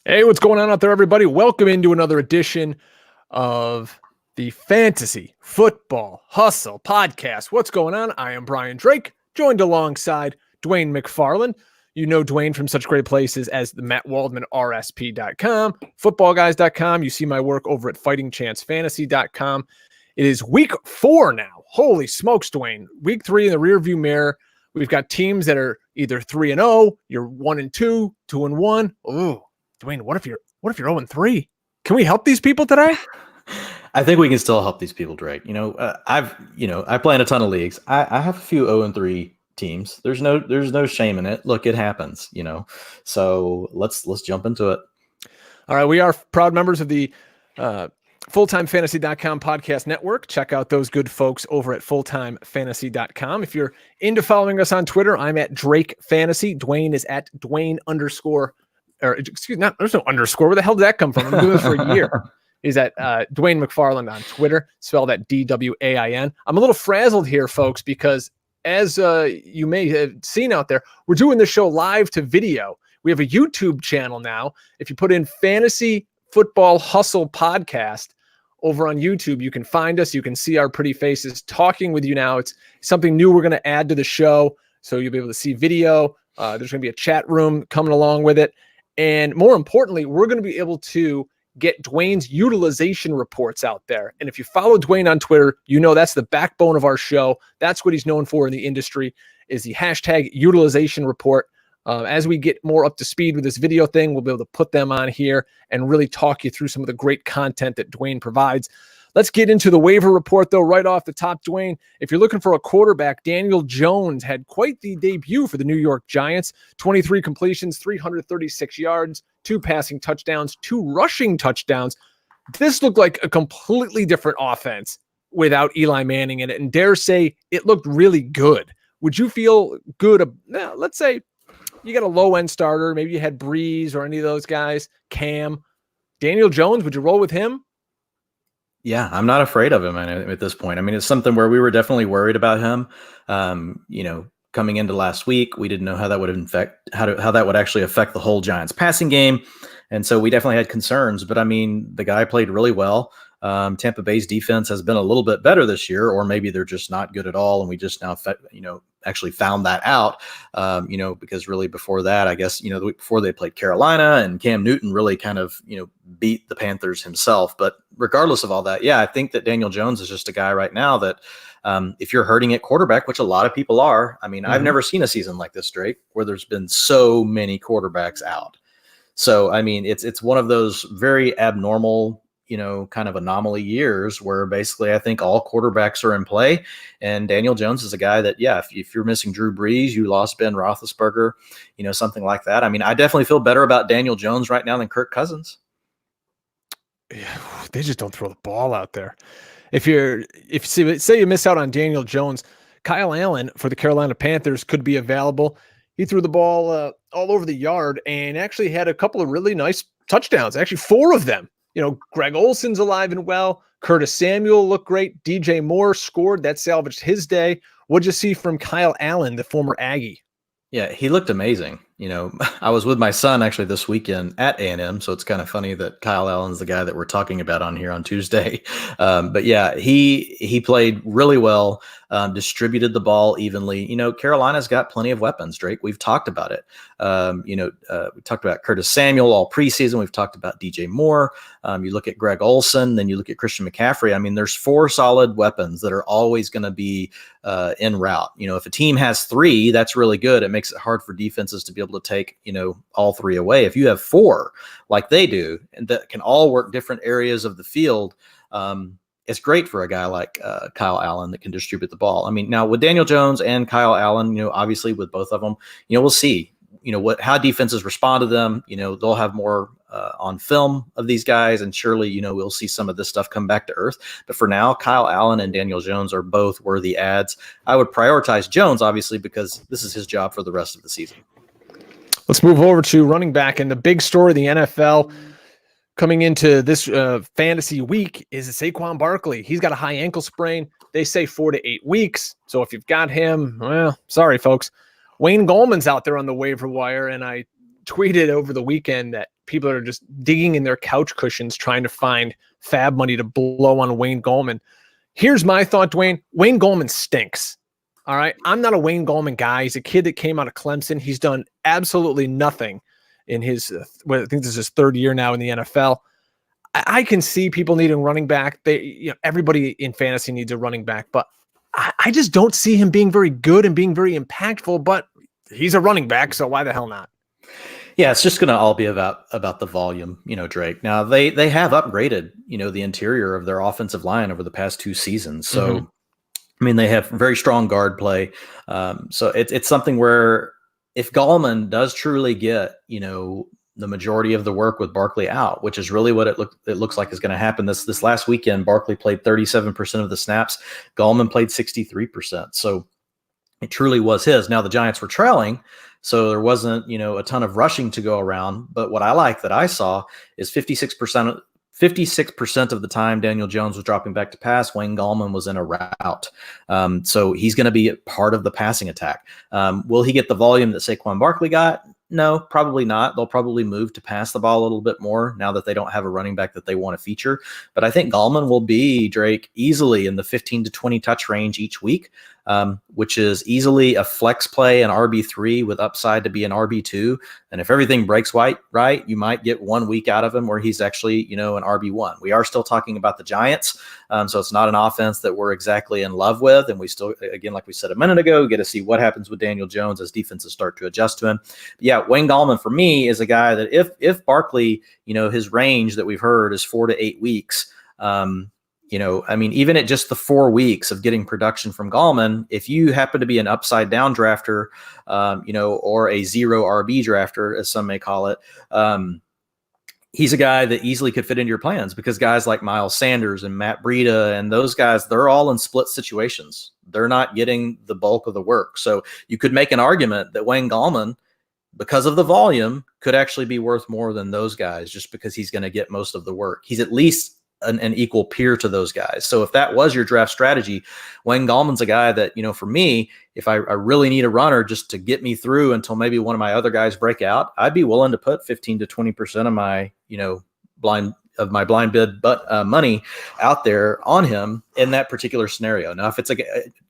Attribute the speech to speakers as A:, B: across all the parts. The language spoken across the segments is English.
A: Hey, what's going on out there, everybody? Welcome into another edition of the Fantasy Football Hustle Podcast. What's going on? I am Brian Drake, joined alongside Dwain McFarland. You know Dwain from such great places as the Matt Waldman RSP.com, footballguys.com. You see my work over at fightingchancefantasy.com. It is week 4 now. Holy smokes, Dwain. Week 3 in the rearview mirror. We've got teams that are either 3-0, you're 1-2, 2-1. Ooh. Dwain, what if you're 0-3? Can we help these people today?
B: I think we can still help these people, Drake. I play in a ton of leagues. I have a few 0-3 teams. There's no shame in it. Look, it happens, So let's jump into it.
A: All right, we are proud members of the fulltimefantasy.com podcast network. Check out those good folks over at fulltimefantasy.com. If you're into following us on Twitter, I'm at Drake Fantasy. Dwain is at Dwain _ or excuse me, there's no underscore. Where the hell did that come from? I'm doing this for a year. Is at Dwain McFarland on Twitter, spelled at DWAIN. I'm a little frazzled here, folks, because as you may have seen out there, we're doing this show live to video. We have a YouTube channel now. If you put in Fantasy Football Hustle Podcast over on YouTube, you can find us. You can see our pretty faces talking with you now. It's something new we're going to add to the show, so you'll be able to see video. There's going to be a chat room coming along with it. And more importantly, we're going to be able to get Dwain's utilization reports out there. And if you follow Dwain on Twitter, you know that's the backbone of our show. That's what he's known for in the industry, is the hashtag utilization report. As we get more up to speed with this video thing, we'll be able to put them on here and really talk you through some of the great content that Dwain provides. Let's get into the waiver report, though, right off the top, Dwain. If you're looking for a quarterback, Daniel Jones had quite the debut for the New York Giants. 23 completions, 336 yards, 2 passing touchdowns, 2 rushing touchdowns. This looked like a completely different offense without Eli Manning in it, and dare say it looked really good. Would you feel good? Let's say you got a low-end starter. Maybe you had Breeze or any of those guys, Cam. Daniel Jones, would you roll with him?
B: Yeah, I'm not afraid of him at this point. I mean, it's something where we were definitely worried about him. Coming into last week, we didn't know how that would how that would actually affect the whole Giants passing game, and so we definitely had concerns. But I mean, the guy played really well. Tampa Bay's defense has been a little bit better this year, or maybe they're just not good at all, and we just now actually found that out. Because really before that, I guess the week before they played Carolina, and Cam Newton really kind of beat the Panthers himself. But regardless of all that, yeah, I think that Daniel Jones is just a guy right now that if you're hurting at quarterback, which a lot of people are, I mean, I've never seen a season like this, Drake, where there's been so many quarterbacks out. So I mean, it's one of those very abnormal kind of anomaly years where basically I think all quarterbacks are in play. And Daniel Jones is a guy that, yeah, if you're missing Drew Brees, you lost Ben Roethlisberger, something like that. I mean, I definitely feel better about Daniel Jones right now than Kirk Cousins.
A: Yeah, they just don't throw the ball out there. Say you miss out on Daniel Jones, Kyle Allen for the Carolina Panthers could be available. He threw the ball all over the yard and actually had a couple of really nice touchdowns, actually 4 of them. Greg Olson's alive and well. Curtis Samuel looked great. DJ Moore scored. That salvaged his day. What'd you see from Kyle Allen, the former Aggie?
B: Yeah, he looked amazing. I was with my son actually this weekend at A&M, so it's kind of funny that Kyle Allen's the guy that we're talking about on here on Tuesday. But yeah, he played really well, distributed the ball evenly. Carolina's got plenty of weapons, Drake. We've talked about it. We talked about Curtis Samuel all preseason. We've talked about DJ Moore. You look at Greg Olson, then you look at Christian McCaffrey. I mean, there's 4 solid weapons that are always going to be en route. If a team has 3, that's really good. It makes it hard for defenses to be able to take, all 3 away. If you have 4 like they do, and that can all work different areas of the field, it's great for a guy like Kyle Allen that can distribute the ball. I mean, now with Daniel Jones and Kyle Allen, obviously with both of them, we'll see, how defenses respond to them. They'll have more on film of these guys, and surely, we'll see some of this stuff come back to earth. But for now, Kyle Allen and Daniel Jones are both worthy adds. I would prioritize Jones, obviously, because this is his job for the rest of the season.
A: Let's move over to running back. And the big story of the NFL coming into this fantasy week is Saquon Barkley. He's got a high ankle sprain. They say 4 to 8 weeks. So if you've got him, well, sorry, folks. Wayne Gallman's out there on the waiver wire, and I tweeted over the weekend that people are just digging in their couch cushions trying to find fab money to blow on Wayne Gallman. Here's my thought, Dwayne. Wayne Gallman stinks. All right. I'm not a Wayne Gallman guy. He's a kid that came out of Clemson. He's done absolutely nothing in his, I think this is his third year now in the NFL. I can see people needing running back. Everybody in fantasy needs a running back, but I just don't see him being very good and being very impactful, but he's a running back. So why the hell not?
B: Yeah, it's just going to all be about the volume, Drake. Now they have upgraded, the interior of their offensive line over the past 2 seasons. So, I mean, they have very strong guard play. So it's something where if Gallman does truly get, the majority of the work with Barkley out, which is really what it looks like is going to happen. This last weekend, Barkley played 37% of the snaps. Gallman played 63%. So it truly was his. Now the Giants were trailing, so there wasn't, a ton of rushing to go around. But what I like that I saw is 56% of the time Daniel Jones was dropping back to pass, Wayne Gallman was in a route. So he's going to be a part of the passing attack. Will he get the volume that Saquon Barkley got? No, probably not. They'll probably move to pass the ball a little bit more now that they don't have a running back that they want to feature. But I think Gallman will be, Drake, easily in the 15 to 20 touch range each week, which is easily a flex play, an RB3 with upside to be an RB2. And if everything breaks right, you might get 1 week out of him where he's actually, an RB1. We are still talking about the Giants. So it's not an offense that we're exactly in love with. And we still, again, like we said a minute ago, get to see what happens with Daniel Jones as defenses start to adjust to him. But yeah, Wayne Gallman for me is a guy that if Barkley, his range that we've heard is 4 to 8 weeks, even at just the 4 weeks of getting production from Gallman, if you happen to be an upside down drafter, or a 0 RB drafter, as some may call it, he's a guy that easily could fit into your plans because guys like Miles Sanders and Matt Breida and those guys, they're all in split situations. They're not getting the bulk of the work. So you could make an argument that Wayne Gallman, because of the volume, could actually be worth more than those guys just because he's going to get most of the work. He's at least an equal peer to those guys. So if that was your draft strategy, Wayne Gallman's a guy that, for me, if I really need a runner just to get me through until maybe one of my other guys break out, I'd be willing to put 15 to 20% of my, blind bid money out there on him in that particular scenario. Now, if it's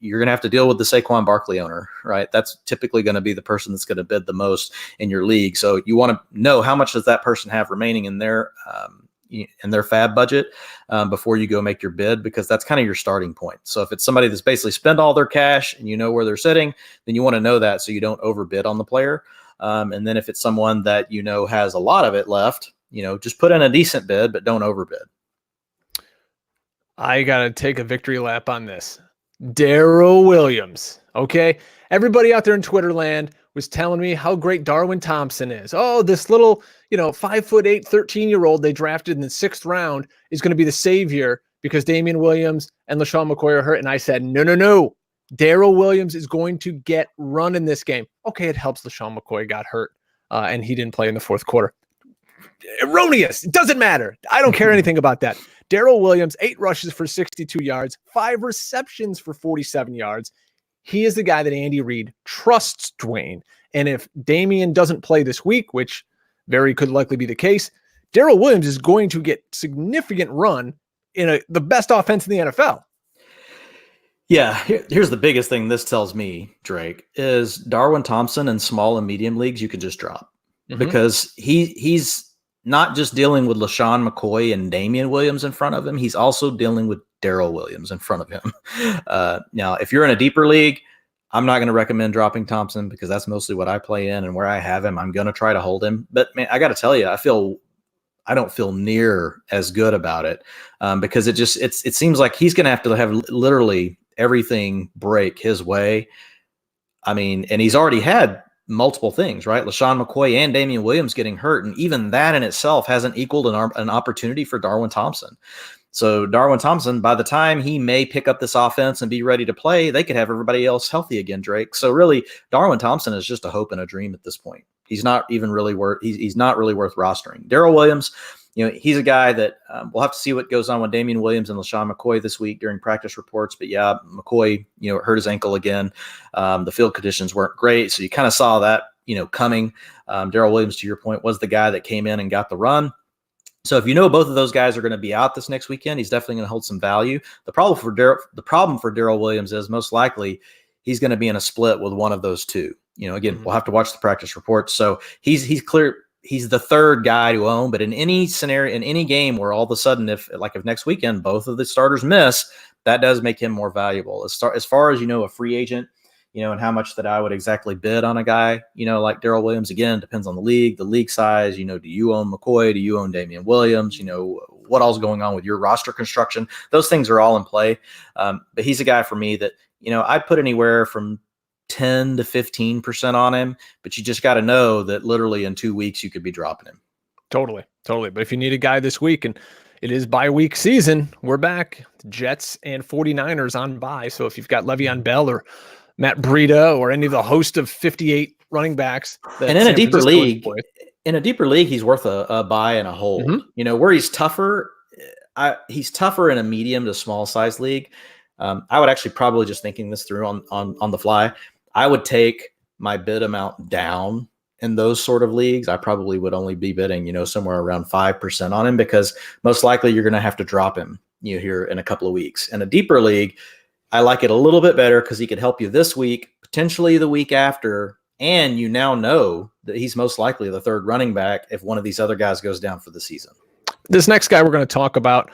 B: you're going to have to deal with the Saquon Barkley owner, right? That's typically going to be the person that's going to bid the most in your league. So you want to know how much does that person have remaining in their fab budget before you go make your bid, because that's kind of your starting point. So if it's somebody that's basically spent all their cash and you know where they're sitting, then you want to know that so you don't overbid on the player. And then if it's someone that has a lot of it left, just put in a decent bid, but don't overbid.
A: I got to take a victory lap on this. Darrell Williams. Okay. Everybody out there in Twitter land was telling me how great Darwin Thompson is. Oh, this little, 5'8", 13-year-old they drafted in the 6th round is going to be the savior because Damian Williams and LaShawn McCoy are hurt. And I said, no. Darrell Williams is going to get run in this game. Okay, it helps LaShawn McCoy got hurt and he didn't play in the 4th quarter. Erroneous. It doesn't matter. I don't care anything about that. Darrell Williams, 8 rushes for 62 yards, 5 receptions for 47 yards. He is the guy that Andy Reid trusts, Dwayne. And if Damian doesn't play this week, which very could likely be the case, Darrell Williams is going to get significant run in the best offense in the NFL.
B: Yeah, here's the biggest thing this tells me, Drake, is Darwin Thompson in small and medium leagues you can just drop because he's not just dealing with LaShawn McCoy and Damian Williams in front of him. He's also dealing with Darrell Williams in front of him. Now, if you're in a deeper league, I'm not going to recommend dropping Thompson because that's mostly what I play in and where I have him. I'm going to try to hold him. But, man, I got to tell you, I don't feel near as good about it because it seems like he's going to have literally everything break his way. I mean, and he's already had multiple things, right? LaShawn McCoy and Damian Williams getting hurt. And even that in itself hasn't equaled an opportunity for Darwin Thompson. So Darwin Thompson, by the time he may pick up this offense and be ready to play, they could have everybody else healthy again, Drake. So really, Darwin Thompson is just a hope and a dream at this point. He's not even really he's not really worth rostering. Darrell Williams, he's a guy that we'll have to see what goes on with Damian Williams and LaShawn McCoy this week during practice reports. But yeah, McCoy, hurt his ankle again. The field conditions weren't great. So you kind of saw that, coming. Darrell Williams, to your point, was the guy that came in and got the run. So if both of those guys are going to be out this next weekend, he's definitely going to hold some value. The problem for Darrell Williams is most likely he's going to be in a split with one of those two. Again, we'll have to watch the practice reports. So he's clear. He's the third guy to own, but in any scenario, in any game where all of a sudden, if next weekend both of the starters miss, that does make him more valuable. As far as a free agent, and how much that I would exactly bid on a guy, like Darrell Williams, again, depends on the league size. Do you own McCoy? Do you own Damian Williams? What all's going on with your roster construction? Those things are all in play. But he's a guy for me that, I'd put anywhere from 10 to 15% on him, but you just got to know that literally in 2 weeks you could be dropping him.
A: Totally. But if you need a guy this week, and it is bye week season, we're back. The Jets and 49ers on bye. So if you've got Le'Veon Bell or Matt Breida or any of the host of 58 running backs,
B: and in a deeper league, he's worth a buy and a hold. Where he's tougher, he's tougher in a medium to small size league. I would actually probably, just thinking this through on the fly, I would take my bid amount down in those sort of leagues. I probably would only be bidding, somewhere around 5% on him, because most likely you're going to have to drop him, here in a couple of weeks. In a deeper league, I like it a little bit better because he could help you this week, potentially the week after, and you now know that he's most likely the third running back if one of these other guys goes down for the season.
A: This next guy we're going to talk about,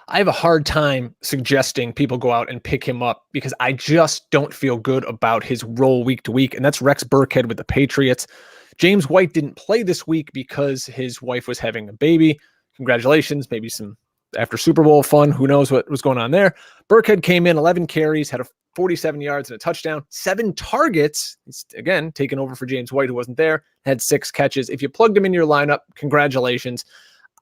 A: I have a hard time suggesting people go out and pick him up because I just don't feel good about his role week to week, and that's Rex Burkhead with the Patriots. James White didn't play this week because his wife was having a baby. Congratulations, maybe some after Super Bowl fun. Who knows what was going on there. Burkhead came in 11 carries, had 47 yards and a touchdown, 7 targets. He's, again, taken over for James White, who wasn't there, had 6 catches. If you plugged him in your lineup, congratulations.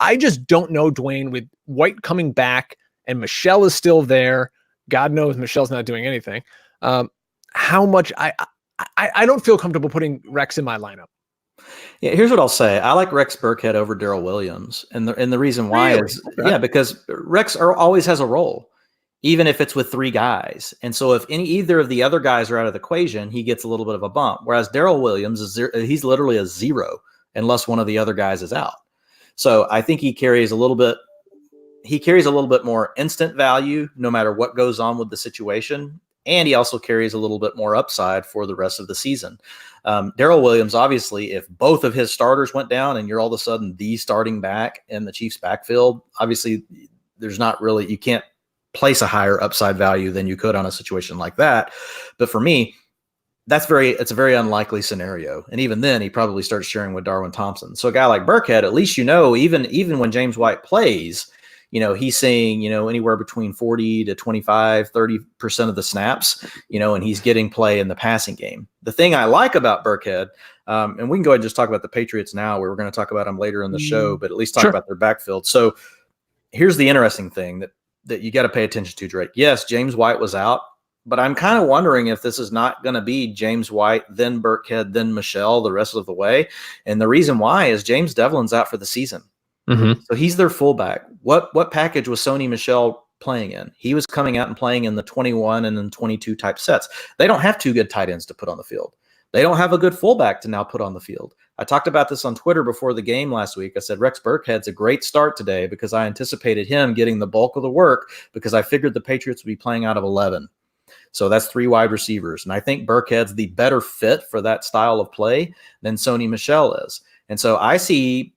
A: I just don't know, Dwayne, with White coming back and Michelle is still there. God knows Michelle's not doing anything. How much I don't feel comfortable putting Rex in my lineup.
B: Yeah, here's what I'll say. I like Rex Burkhead over Darrell Williams. And the reason why is, because Rex always has a role, even if it's with 3 guys. And so if either of the other guys are out of the equation, he gets a little bit of a bump. Whereas Darrell Williams, he's literally a 0 unless one of the other guys is out. So I think he carries a little bit more instant value no matter what goes on with the situation. And he also carries a little bit more upside for the rest of the season. Darrell Williams, obviously, if both of his starters went down and you're all of a sudden the starting back in the Chiefs backfield, obviously you can't place a higher upside value than you could on a situation like that. But for me, it's a very unlikely scenario. And even then, he probably starts sharing with Darwin Thompson. So a guy like Burkhead, at least, even when James White plays, he's seeing, anywhere between 40 to 25, 30% of the snaps, and he's getting play in the passing game. The thing I like about Burkhead, and we can go ahead and just talk about the Patriots now, where we're going to talk about them later in the show, but at least talk about their backfield. So here's the interesting thing that you got to pay attention to, Drake. Yes, James White was out, but I'm kind of wondering if this is not going to be James White, then Burkhead, then Michelle the rest of the way. And the reason why is James Devlin's out for the season. So he's their fullback. What package was Sony Michel playing in? He was coming out and playing in the 21 and then 22 type sets. They don't have 2 good tight ends to put on the field. They don't have a good fullback to now put on the field. I talked about this on Twitter before the game last week. I said Rex Burkhead's a great start today because I anticipated him getting the bulk of the work because I figured the Patriots would be playing out of 11. So that's 3 wide receivers. And I think Burkhead's the better fit for that style of play than Sony Michel is. And so I see,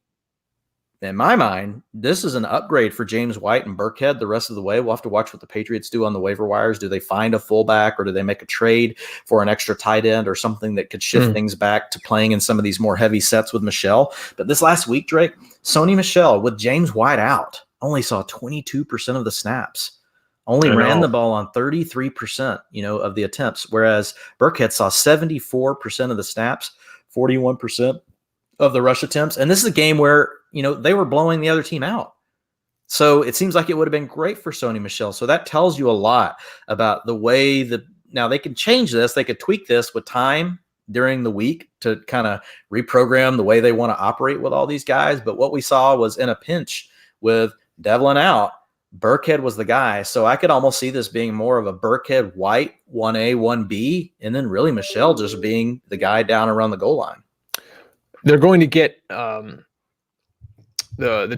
B: in my mind, this is an upgrade for James White and Burkhead the rest of the way. We'll have to watch what the Patriots do on the waiver wires. Do they find a fullback or do they make a trade for an extra tight end or something that could shift things back to playing in some of these more heavy sets with Michel? But this last week, Drake, Sony Michel with James White out only saw 22% of the snaps. Only ran the ball on 33%, of the attempts, whereas Burkhead saw 74% of the snaps, 41% of the rush attempts. And this is a game where, they were blowing the other team out. So it seems like it would have been great for Sony Michel. So that tells you a lot about the way now they can change this. They could tweak this with time during the week to kind of reprogram the way they want to operate with all these guys. But what we saw was in a pinch with Devlin out, Burkhead was the guy. So I could almost see this being more of a Burkhead White 1A, 1B, and then really Michel just being the guy down around the goal line.
A: They're going to get the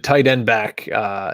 A: tight end back.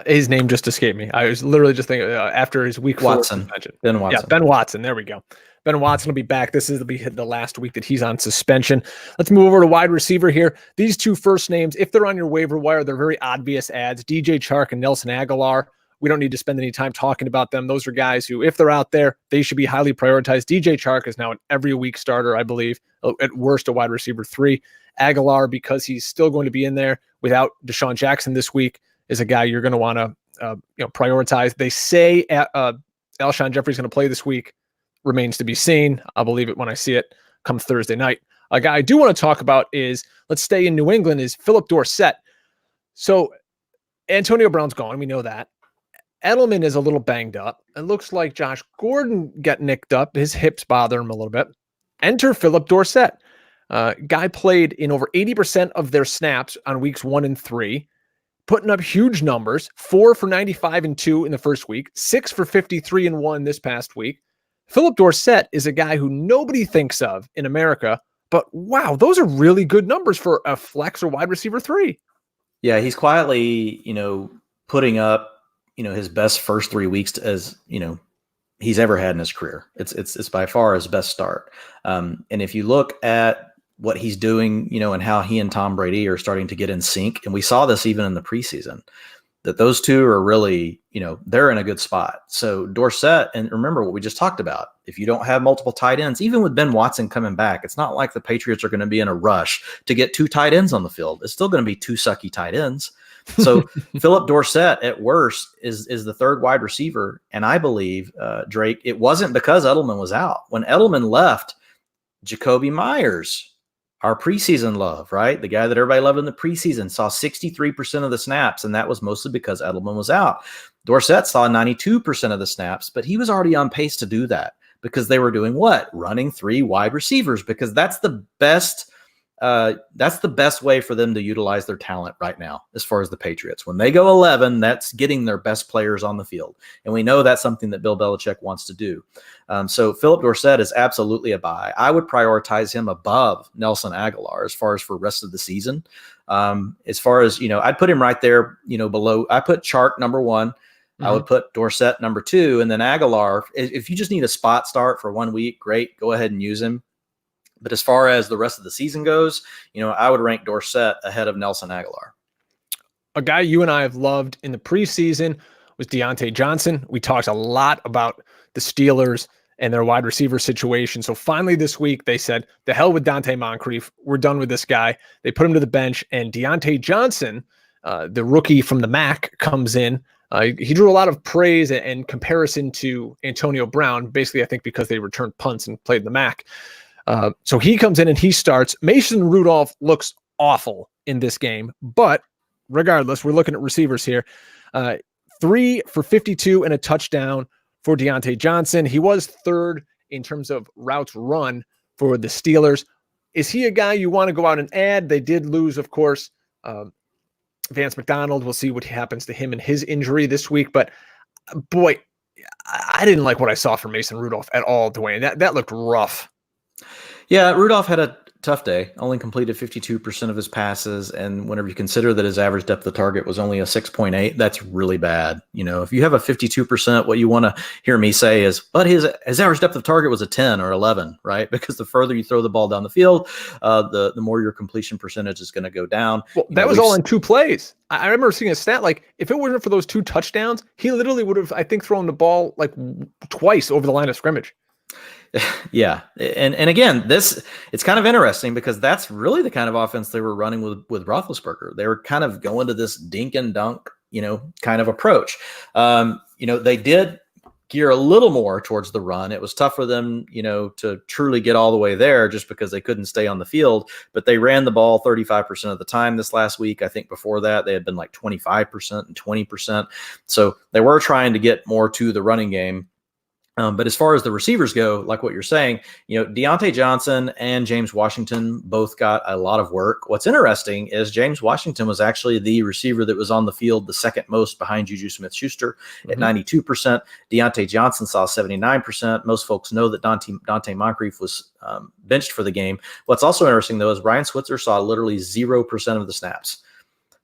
A: His name just escaped me. I was literally just thinking after his week 4 suspension.
B: Ben Watson.
A: Yeah, Ben Watson. There we go. Ben Watson will be back. This will be the last week that he's on suspension. Let's move over to wide receiver here. These two first names, if they're on your waiver wire, they're very obvious ads. DJ Chark and Nelson Aguilar. We don't need to spend any time talking about them. Those are guys who, if they're out there, they should be highly prioritized. DJ Chark is now an every week starter, I believe, at worst a wide receiver 3. Aguilar, because he's still going to be in there without Deshaun Jackson this week, is a guy you're going to want to prioritize. They say Alshon Jeffrey's going to play this week. Remains to be seen. I'll believe it when I see it come Thursday night. A guy I do want to talk about is, let's stay in New England, is Philip Dorsett. So Antonio Brown's gone. We know that. Edelman is a little banged up. It looks like Josh Gordon got nicked up. His hips bother him a little bit. Enter Philip Dorsett. Guy played in over 80% of their snaps on weeks 1 and 3, putting up huge numbers. 4 for 95 and 2 in the first week, 6 for 53 and 1 this past week. Philip Dorsett is a guy who nobody thinks of in America, but wow, those are really good numbers for a flex or wide receiver 3.
B: Yeah, he's quietly, putting up, his best first 3 weeks as, he's ever had in his career. It's by far his best start. And if you look at what he's doing, and how he and Tom Brady are starting to get in sync, and we saw this even in the preseason, that those two are really, they're in a good spot. So Dorsett, and remember what we just talked about, if you don't have multiple tight ends, even with Ben Watson coming back, it's not like the Patriots are going to be in a rush to get 2 tight ends on the field. It's still going to be 2 sucky tight ends. So Philip Dorsett at worst is the 3rd wide receiver. And I believe, Drake, it wasn't because Edelman was out. When Edelman left, Jacoby Myers, our preseason love, right? The guy that everybody loved in the preseason, saw 63% of the snaps, and that was mostly because Edelman was out. Dorsett saw 92% of the snaps, but he was already on pace to do that because they were doing what? Running 3 wide receivers, because that's the best way for them to utilize their talent right now, as far as the Patriots. When they go 11, that's getting their best players on the field. And we know that's something that Bill Belichick wants to do. So Philip Dorsett is absolutely a buy. I would prioritize him above Nelson Aguilar as far as for rest of the season. As far as, I'd put him right there, below. I put Chark number 1. Mm-hmm. I would put Dorsett number 2. And then Aguilar, if you just need a spot start for 1 week, great, go ahead and use him. But as far as the rest of the season goes, I would rank Dorsett ahead of Nelson Aguilar.
A: A guy you and I have loved in the preseason was Deontay Johnson. We talked a lot about the Steelers and their wide receiver situation. So finally this week, they said, the hell with Dante Moncrief. We're done with this guy. They put him to the bench, and Deontay Johnson, the rookie from the MAC, comes in. He drew a lot of praise and comparison to Antonio Brown, basically, I think, because they returned punts and played the MAC. So he comes in and he starts. Mason Rudolph looks awful in this game, but regardless, we're looking at receivers here. 3 for 52 and a touchdown for Deontay Johnson. He was 3rd in terms of routes run for the Steelers. Is he a guy you want to go out and add? They did lose, of course, Vance McDonald. We'll see what happens to him and his injury this week. But boy, I didn't like what I saw from Mason Rudolph at all, Dwayne. That looked rough.
B: Yeah, Rudolph had a tough day. Only completed 52% of his passes, and whenever you consider that his average depth of target was only a 6.8, that's really bad. If you have a 52%, what you want to hear me say is, but his average depth of target was a 10 or 11, right? Because the further you throw the ball down the field, the more your completion percentage is going to go down.
A: Well, that was all in 2 plays. I remember seeing a stat, like, if it wasn't for those 2 touchdowns, he literally would have, I think, thrown the ball like twice over the line of scrimmage.
B: Yeah. And again, it's kind of interesting because that's really the kind of offense they were running with Roethlisberger. They were kind of going to this dink and dunk, kind of approach. They did gear a little more towards the run. It was tough for them, to truly get all the way there just because they couldn't stay on the field, but they ran the ball 35% of the time this last week. I think before that they had been like 25% and 20%. So they were trying to get more to the running game. But as far as the receivers go, like what you're saying, Deontay Johnson and James Washington both got a lot of work. What's interesting is James Washington was actually the receiver that was on the field the second most behind Juju Smith-Schuster at 92%. Deontay Johnson saw 79%. Most folks know that Dante Moncrief was benched for the game. What's also interesting, though, is Ryan Switzer saw literally 0% of the snaps.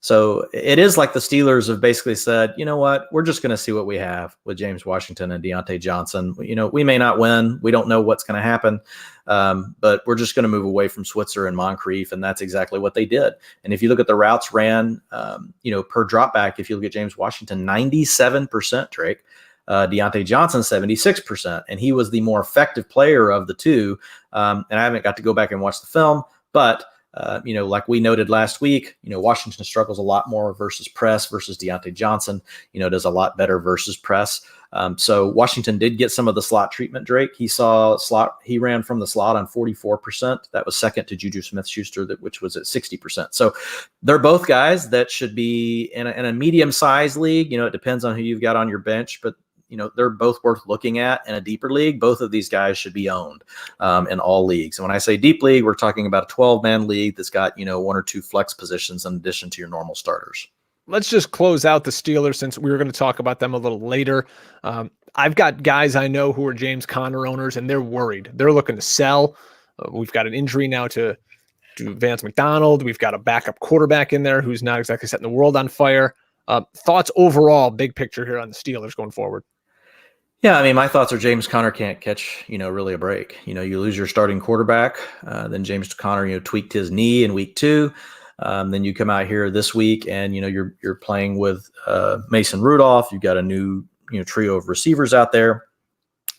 B: So it is like the Steelers have basically said, you know what, we're just going to see what we have with James Washington and Deontay Johnson. We may not win. We don't know what's going to happen, but we're just going to move away from Switzer and Moncrief, and that's exactly what they did. And if you look at the routes ran, per dropback, if you look at James Washington, 97%, Drake. Deontay Johnson, 76%, and he was the more effective player of the two. And I haven't got to go back and watch the film, but like we noted last week, Washington struggles a lot more versus press versus Deontay Johnson, does a lot better versus press. So Washington did get some of the slot treatment, Drake. He ran from the slot on 44%. That was second to Juju Smith-Schuster, which was at 60%. So they're both guys that should be in a medium-sized league. It depends on who you've got on your bench, but they're both worth looking at in a deeper league. Both of these guys should be owned in all leagues. And when I say deep league, we're talking about a 12-man league that's got, one or two flex positions in addition to your normal starters.
A: Let's just close out the Steelers since we were going to talk about them a little later. I've got guys I know who are James Conner owners, and they're worried. They're looking to sell. We've got an injury now to Vance McDonald. We've got a backup quarterback in there who's not exactly setting the world on fire. Thoughts overall, big picture here on the Steelers going forward?
B: Yeah, I mean, my thoughts are James Conner can't catch, really a break. You lose your starting quarterback. Then James Conner, tweaked his knee in week 2. Then you come out here this week and, you're playing with Mason Rudolph. You've got a new, trio of receivers out there.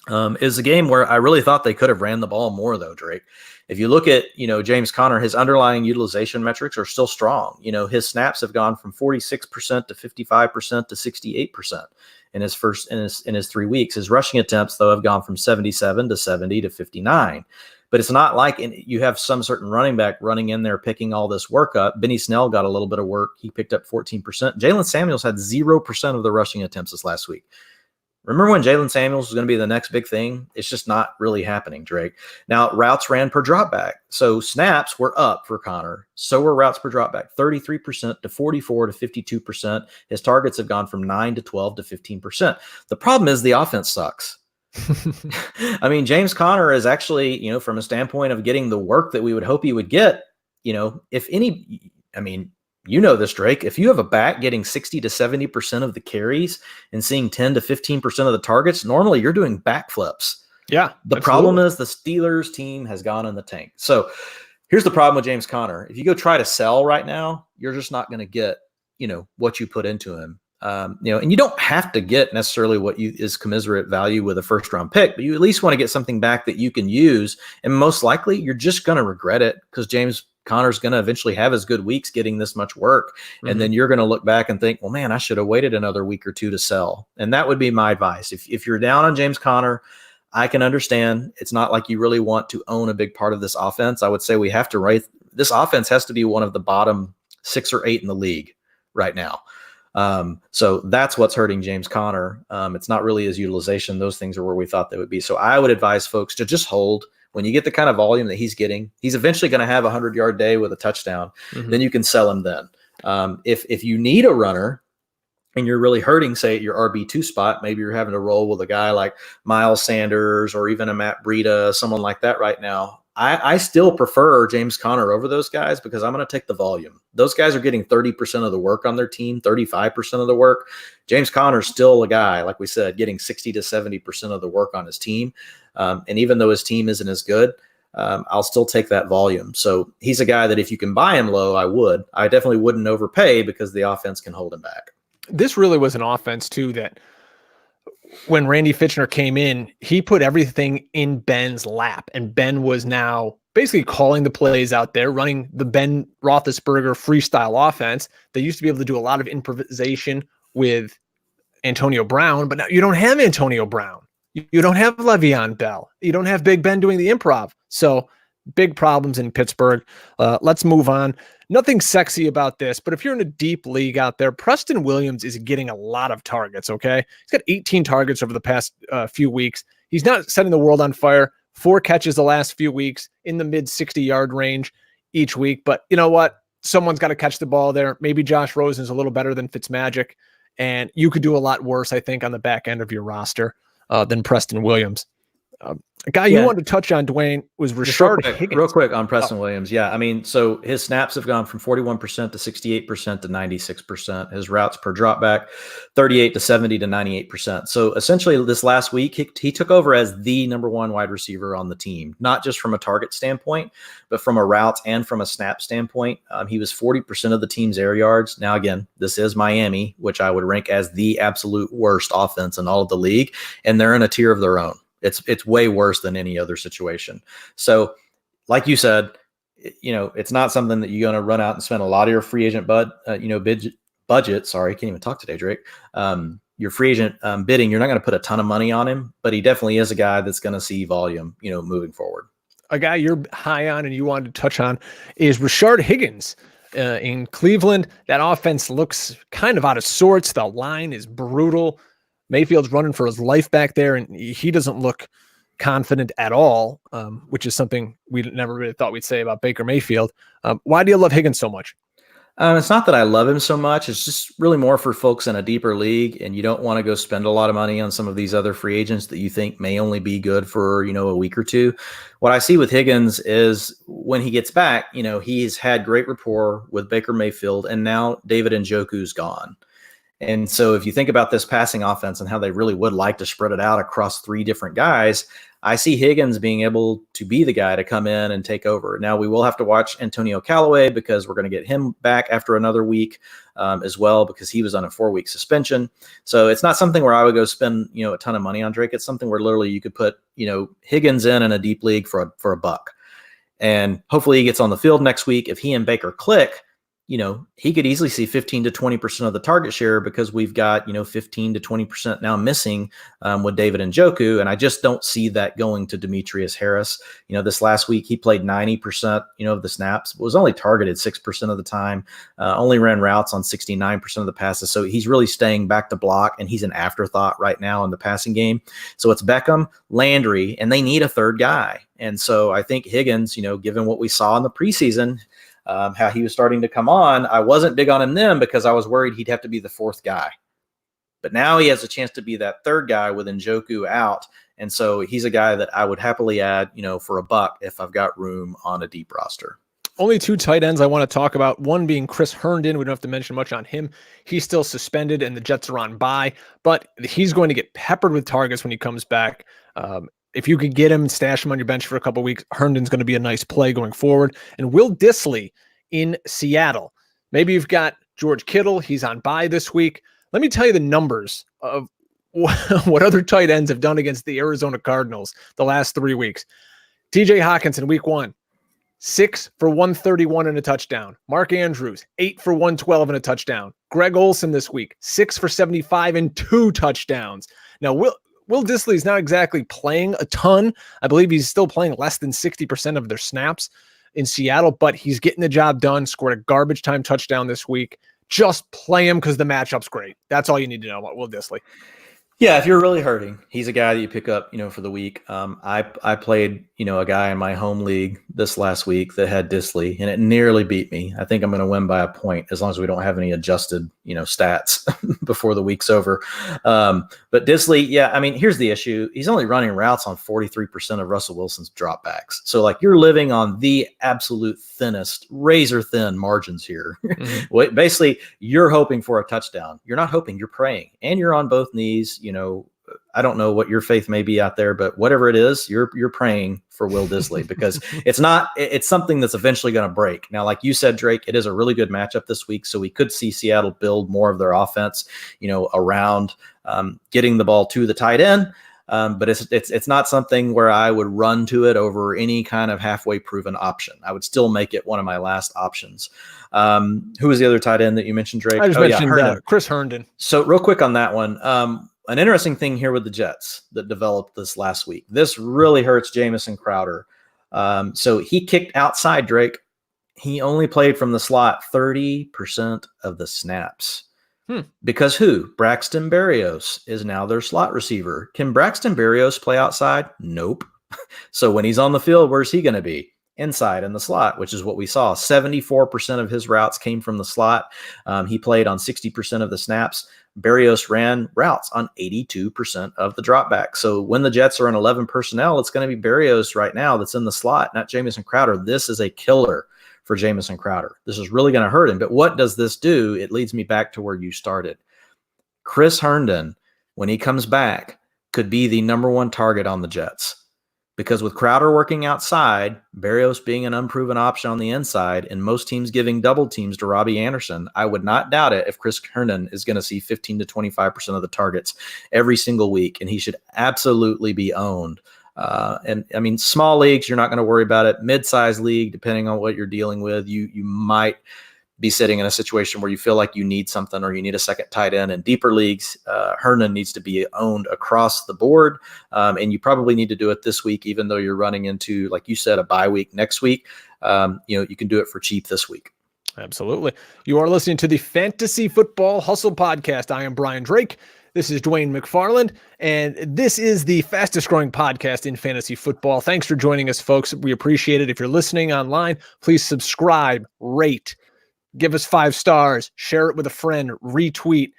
B: Is a game where I really thought they could have ran the ball more, though, Drake. If you look at, James Conner, his underlying utilization metrics are still strong. His snaps have gone from 46% to 55% to 68% in his 3 weeks. His rushing attempts, though, have gone from 77 to 70 to 59. But it's not like you have some certain running back running in there picking all this work up. Benny Snell got a little bit of work. He picked up 14%. Jalen Samuels had 0% of the rushing attempts this last week. Remember when Jalen Samuels was going to be the next big thing? It's just not really happening, Drake. Now, routes ran per dropback. So snaps were up for Conner. So were routes per dropback, 33% to 44 to 52%. His targets have gone from 9 to 12 to 15%. The problem is the offense sucks. I mean, James Conner is actually, from a standpoint of getting the work that we would hope he would get, if any, I mean, this, Drake, if you have a back getting 60 to 70% of the carries and seeing 10 to 15% of the targets, normally you're doing backflips.
A: Yeah.
B: The problem is the Steelers team has gone in the tank. So here's the problem with James Conner. If you go try to sell right now, you're just not going to get, what you put into him. And you don't have to get necessarily what is commiserate value with a first round pick, but you at least want to get something back that you can use. And most likely you're just going to regret it because James Conner's going to eventually have his good weeks getting this much work. And then you're going to look back and think, well, man, I should have waited another week or two to sell. And that would be my advice. If you're down on James Conner, I can understand. It's not like you really want to own a big part of this offense. I would say we have to rate this offense has to be one of the bottom 6 or 8 in the league right now. So that's what's hurting James Conner. It's not really his utilization. Those things are where we thought they would be. So I would advise folks to just hold. When you get the kind of volume that he's getting, he's eventually going to have a 100-yard day with a touchdown. Then you can sell him then. If you need a runner and you're really hurting, say at your RB2 spot, maybe you're having to roll with a guy like Miles Sanders or even a Matt Breida, someone like that right now. I still prefer James Conner over those guys because I'm going to take the volume. Those guys are getting 30% of the work on their team, 35% of the work. James Conner's still a guy, like we said, getting 60 to 70% of the work on his team. And even though his team isn't as good, I'll still take that volume. So he's a guy that if you can buy him low, I would. I definitely wouldn't overpay because the offense can hold him back.
A: This really was an offense, too, that when Randy Fitchner came in, he put everything in Ben's lap, and Ben was now basically calling the plays out there, running the Ben Roethlisberger freestyle offense. They used to be able to do a lot of improvisation with Antonio Brown, but now you don't have Antonio Brown. You don't have Le'Veon Bell. You don't have Big Ben doing the improv. So big problems in Pittsburgh. Let's move on. Nothing sexy about this, but if you're in a deep league out there, Preston Williams is getting a lot of targets, okay? He's got 18 targets over the past few weeks. he's not setting the world on fire. 4 catches the last few weeks in the mid 60-yard range each week. But you know what? Someone's got to catch the ball there. Maybe Josh Rosen's a little better than Fitzmagic, and you could do a lot worse, I think, on the back end of your roster than Preston Williams. A guy you wanted to touch on, Dwayne, was Rashard Higgins.
B: Real quick on Preston Williams. Yeah, I mean, so his snaps have gone from 41% to 68% to 96%. His routes per dropback, 38 to 70 to 98%. So essentially this last week, he took over as the number 1 wide receiver on the team, not just from a target standpoint, but from a route and from a snap standpoint. He was 40% of the team's air yards. Now, again, this is Miami, which I would rank as the absolute worst offense in all of the league, and they're in a tier of their own. It's way worse than any other situation. So like you said, it's not something that you're going to run out and spend a lot of your free agent budget. Sorry, I can't even talk today, Drake. Your free agent bidding, you're not going to put a ton of money on him, but he definitely is a guy that's going to see volume, moving forward.
A: A guy you're high on and you wanted to touch on is Rashard Higgins in Cleveland. That offense looks kind of out of sorts. The line is brutal. Mayfield's running for his life back there, and he doesn't look confident at all, which is something we never really thought we'd say about Baker Mayfield. Why do you love Higgins so much?
B: It's not that I love him so much. It's just really more for folks in a deeper league, and you don't want to go spend a lot of money on some of these other free agents that you think may only be good for, a week or two. What I see with Higgins is when he gets back, he's had great rapport with Baker Mayfield, and now David Njoku's gone. And so if you think about this passing offense and how they really would like to spread it out across 3 different guys, I see Higgins being able to be the guy to come in and take over. Now, we will have to watch Antonio Callaway because we're going to get him back after another week as well, because he was on a 4-week suspension. So it's not something where I would go spend, a ton of money on Drake. It's something where literally you could put, Higgins in a deep league for a buck. And hopefully he gets on the field next week. If he and Baker click, he could easily see 15 to 20% of the target share, because we've got, 15 to 20% now missing with David Njoku. And I just don't see that going to Demetrius Harris. This last week, he played 90%, of the snaps, was only targeted 6% of the time, only ran routes on 69% of the passes. So he's really staying back to block, and he's an afterthought right now in the passing game. So it's Beckham, Landry, and they need a third guy. And so I think Higgins, given what we saw in the preseason, how he was starting to come on, I wasn't big on him then because I was worried he'd have to be the 4th guy. But now he has a chance to be that 3rd guy with Njoku out. And so he's a guy that I would happily add, for a buck if I've got room on a deep roster.
A: Only 2 tight ends I want to talk about. One being Chris Herndon. We don't have to mention much on him. He's still suspended and the Jets are on bye, but he's going to get peppered with targets when he comes back. If you could get him and stash him on your bench for a couple of weeks, Herndon's going to be a nice play going forward. And Will Dissly in Seattle. Maybe you've got George Kittle. He's on bye this week. Let me tell you the numbers of what other tight ends have done against the Arizona Cardinals the last 3 weeks. TJ Hawkinson, week 1, 6 for 131 and a touchdown. Mark Andrews, 8 for 112 and a touchdown. Greg Olsen this week, 6 for 75 and 2 touchdowns. Now, Will Dissly is not exactly playing a ton. I believe he's still playing less than 60% of their snaps in Seattle, but he's getting the job done, scored a garbage time touchdown this week. Just play him because the matchup's great. That's all you need to know about Will Dissly.
B: Yeah, if you're really hurting, he's a guy that you pick up, for the week. I played, a guy in my home league this last week that had Dissly, and it nearly beat me. I think I'm going to win by a point as long as we don't have any adjusted, stats before the week's over. But Dissly, yeah, I mean, here's the issue. He's only running routes on 43% of Russell Wilson's dropbacks. So, you're living on the absolute thinnest, razor thin margins here. Mm-hmm. Basically, you're hoping for a touchdown. You're not hoping, you're praying. And you're on both knees. I don't know what your faith may be out there, but whatever it is, you're praying for Will Dissly because it's something that's eventually going to break. Now, like you said, Drake, it is a really good matchup this week. So we could see Seattle build more of their offense, around getting the ball to the tight end. But it's not something where I would run to it over any kind of halfway proven option. I would still make it one of my last options. Who was the other tight end that you mentioned, Drake?
A: I just mentioned Chris Herndon.
B: So real quick on that one, an interesting thing here with the Jets that developed this last week. This really hurts Jamison Crowder. So he kicked outside, Drake. He only played from the slot 30% of the snaps. Because who? Braxton Berrios is now their slot receiver. Can Braxton Berrios play outside? Nope. So when he's on the field, where's he going to be? Inside in the slot, which is what we saw. 74% of his routes came from the slot. He played on 60% of the snaps. Berrios ran routes on 82% of the dropback. So when the Jets are in 11 personnel, it's going to be Berrios right now that's in the slot, not Jamison Crowder. This is a killer for Jamison Crowder. This is really going to hurt him. But what does this do? It leads me back to where you started. Chris Herndon, when he comes back, could be the number one target on the Jets. Because with Crowder working outside, Berrios being an unproven option on the inside, and most teams giving double teams to Robbie Anderson, I would not doubt it if Chris Herndon is going to see 15 to 25% of the targets every single week, and he should absolutely be owned. And I mean, small leagues, you're not going to worry about it. Mid-size league, depending on what you're dealing with, you might be sitting in a situation where you feel like you need something or you need a second tight end. In deeper leagues, Herndon needs to be owned across the board. And you probably need to do it this week, even though you're running into, like you said, a bye week next week. You can do it for cheap this week.
A: Absolutely. You are listening to the Fantasy Football Hustle Podcast. I am Brian Drake. This is Dwain McFarland, and this is the fastest growing podcast in fantasy football. Thanks for joining us, folks. We appreciate it. If you're listening online, please subscribe, rate, give us 5 stars, share it with a friend, retweet.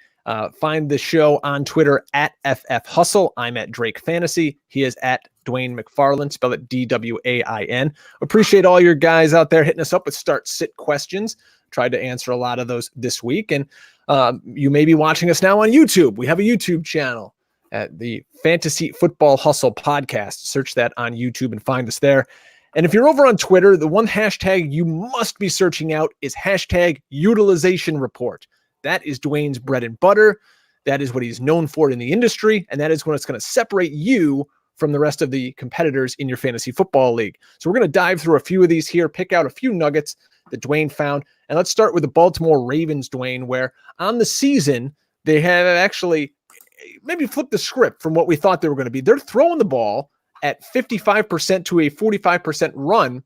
A: Find the show on Twitter at FF Hustle. I'm at Drake Fantasy. He is at Dwain McFarland. Spell it DWAIN. Appreciate all your guys out there hitting us up with start-sit questions. Tried to answer a lot of those this week. And you may be watching us now on YouTube. We have a YouTube channel at the Fantasy Football Hustle Podcast. Search that on YouTube and find us there. And if you're over on Twitter, the one hashtag you must be searching out is hashtag Utilization Report. That is Dwayne's bread and butter. That is what he's known for in the industry. And that is when it's going to separate you from the rest of the competitors in your fantasy football league. So we're going to dive through a few of these here, pick out a few nuggets that Dwayne found. And let's start with the Baltimore Ravens, Dwayne, where on the season, they have actually maybe flipped the script from what we thought they were going to be. They're throwing the ball at 55% to a 45% run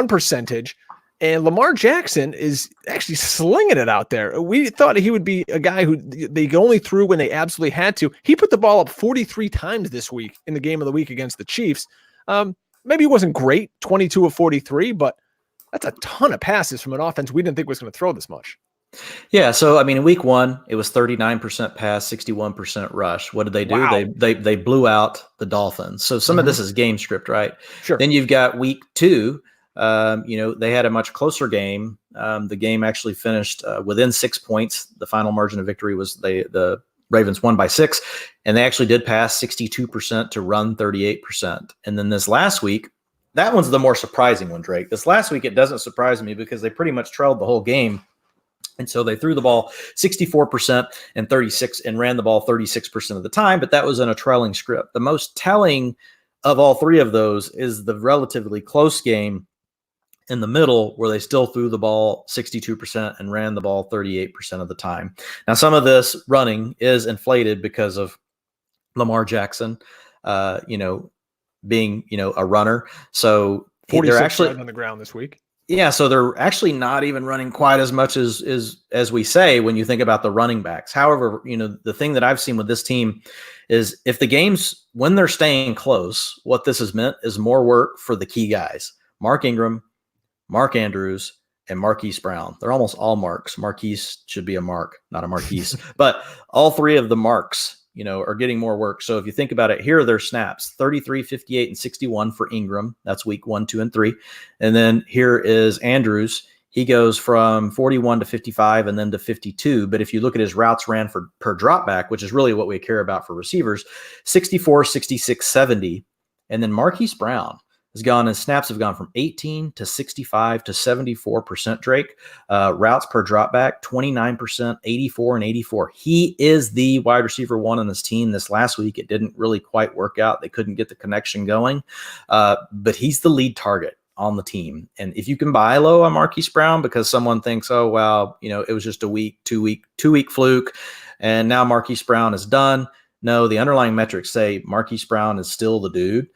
A: percentage. And Lamar Jackson is actually slinging it out there. We thought he would be a guy who they only threw when they absolutely had to. He put the ball up 43 times this week in the game of the week against the Chiefs. Maybe it wasn't great, 22 of 43, but that's a ton of passes from an offense we didn't think was going to throw this much.
B: Yeah, so I mean, in week 1, it was 39% pass, 61% rush. What did they do?
A: Wow.
B: They blew out the Dolphins. So some of this is game script, right?
A: Sure.
B: Then you've got week 2. They had a much closer game. The game actually finished within 6 points. The final margin of victory was the Ravens won by 6, and they actually did pass 62% to run 38%. And then this last week, that one's the more surprising one, Drake. This last week, it doesn't surprise me because they pretty much trailed the whole game. And so they threw the ball 64% and ran the ball 36% of the time, but that was in a trailing script. The most telling of all 3 of those is the relatively close game in the middle where they still threw the ball 62% and ran the ball 38% of the time. Now, some of this running is inflated because of Lamar Jackson, being, a runner. So they're actually
A: on the ground this week.
B: Yeah, so they're actually not even running quite as much as we say when you think about the running backs. However, the thing that I've seen with this team is if the games, when they're staying close, what this has meant is more work for the key guys. Mark Ingram, Mark Andrews, and Marquise Brown. They're almost all Marks. Marquise should be a Mark, not a Marquise. But all 3 of the Marks, are getting more work. So if you think about it, here are their snaps: 33, 58, and 61 for Ingram. That's week 1, 2, and 3. And then here is Andrews. He goes from 41 to 55 and then to 52. But if you look at his routes ran per dropback, which is really what we care about for receivers, 64, 66, 70. And then Marquise Brown has gone, and snaps have gone from 18 to 65 to 74%, Drake. Routes per dropback, 29%, 84, and 84. He is the wide receiver 1 on this team. This last week, it didn't really quite work out. They couldn't get the connection going, but he's the lead target on the team. And if you can buy low on Marquise Brown because someone thinks, oh, well, it was just a 2-week fluke, and now Marquise Brown is done. No, the underlying metrics say Marquise Brown is still the dude.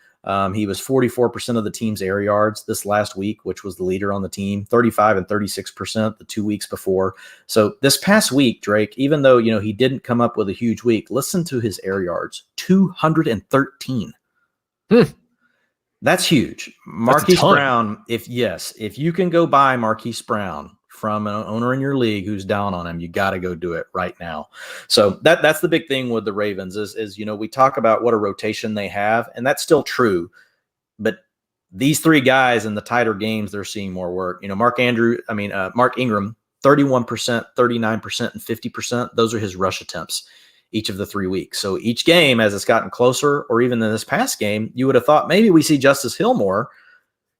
B: He was 44% of the team's air yards this last week, which was the leader on the team, 35 and 36% the 2 weeks before. So this past week, Drake, even though, he didn't come up with a huge week, listen to his air yards, 213. That's huge. Marquise Brown, if you can go buy Marquise Brown from an owner in your league who's down on him, you got to go do it right now. So that's the big ththing with the Ravens is we talk about what a rotation they have, and that's still true. But these three guys in the tighter games, they're seeing more work. Mark Ingram, 31%, 39%, and 50%. Those are his rush attempts each of the 3 weeks. So each game, as it's gotten closer, or even in this past game, you would have thought maybe we see Justice Hill more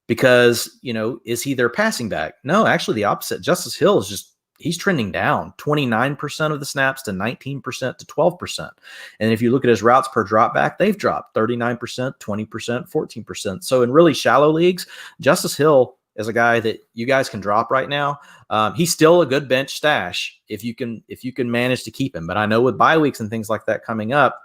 B: because, is he their passing back? No, actually the opposite. Justice Hill is he's trending down 29% of the snaps to 19% to 12%. And if you look at his routes per drop back, they've dropped 39%, 20%, 14%. So in really shallow leagues, Justice Hill is a guy that you guys can drop right now. He's still a good bench stash if you can manage to keep him. But I know with bye weeks and things like that coming up,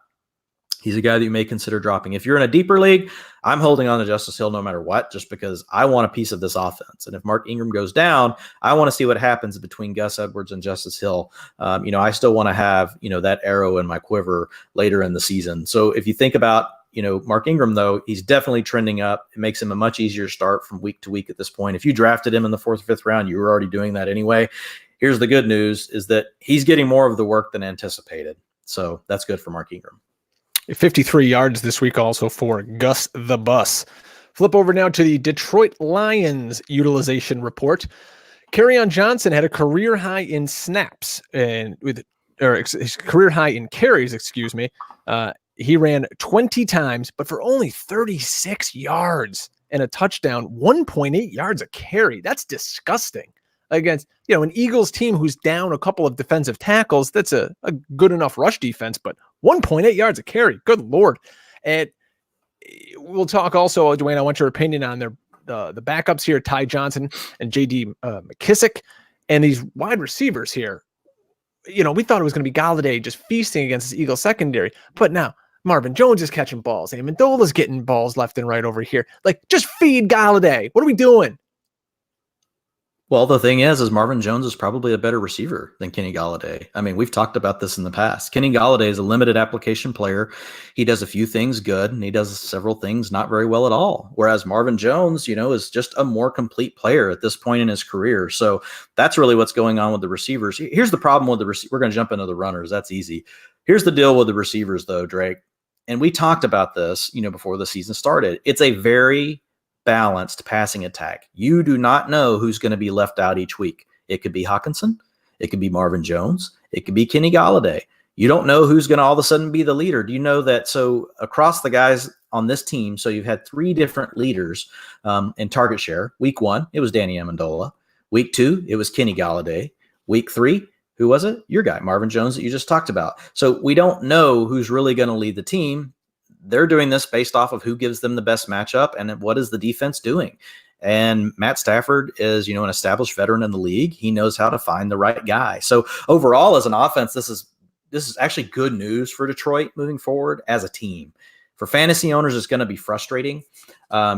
B: he's a guy that you may consider dropping. If you're in a deeper league, I'm holding on to Justice Hill no matter what, just because I want a piece of this offense. And if Mark Ingram goes down, I want to see what happens between Gus Edwards and Justice Hill. I still want to have, that arrow in my quiver later in the season. So if you think about, Mark Ingram, though, he's definitely trending up. It makes him a much easier start from week to week at this point. If you drafted him in the 4th or 5th round, you were already doing that anyway. Here's the good news is that he's getting more of the work than anticipated. So that's good for Mark Ingram.
A: 53 yards this week also for Gus the Bus. Flip over now to the Detroit Lions utilization report. Kerryon Johnson had a career high in snaps and his career high in carries, he ran 20 times, but for only 36 yards and a touchdown, 1.8 yards a carry. That's disgusting. Against, an Eagles team who's down a couple of defensive tackles, that's a good enough rush defense, but 1.8 yards a carry. Good Lord. And we'll talk also, Dwayne, I want your opinion on the backups here, Ty Johnson and J.D. McKissick, and these wide receivers here. We thought it was going to be Galladay just feasting against this Eagles secondary, but now Marvin Jones is catching balls. Amendola's getting balls left and right over here. Just feed Galladay. What are we doing?
B: Well, the thing is Marvin Jones is probably a better receiver than Kenny Galladay. we've talked about this in the past. Kenny Galladay is a limited application player. He does a few things good, and he does several things not very well at all. Whereas Marvin Jones, is just a more complete player at this point in his career. So that's really what's going on with the receivers. Here's the problem with the receivers. We're going to jump into the runners. That's easy. Here's the deal with the receivers, though, Drake. And we talked about this, before the season started. It's a very balanced passing attack. You do not know who's going to be left out each week. It could be Hockenson. It could be Marvin Jones. It could be Kenny Galladay. You don't know who's going to all of a sudden be the leader. Do you know that? So across the guys on this team, so you've had 3 different leaders in target share. Week 1, it was Danny Amendola. Week 2, it was Kenny Galladay. Week 3, who was it? Your guy, Marvin Jones, that you just talked about. So we don't know who's really going to lead the team. They're doing this based off of who gives them the best matchup and what is the defense doing. And Matt Stafford is, an established veteran in the league. He knows how to find the right guy. So overall, as an offense, this is actually good news for Detroit moving forward as a team. For fantasy owners, it's going to be frustrating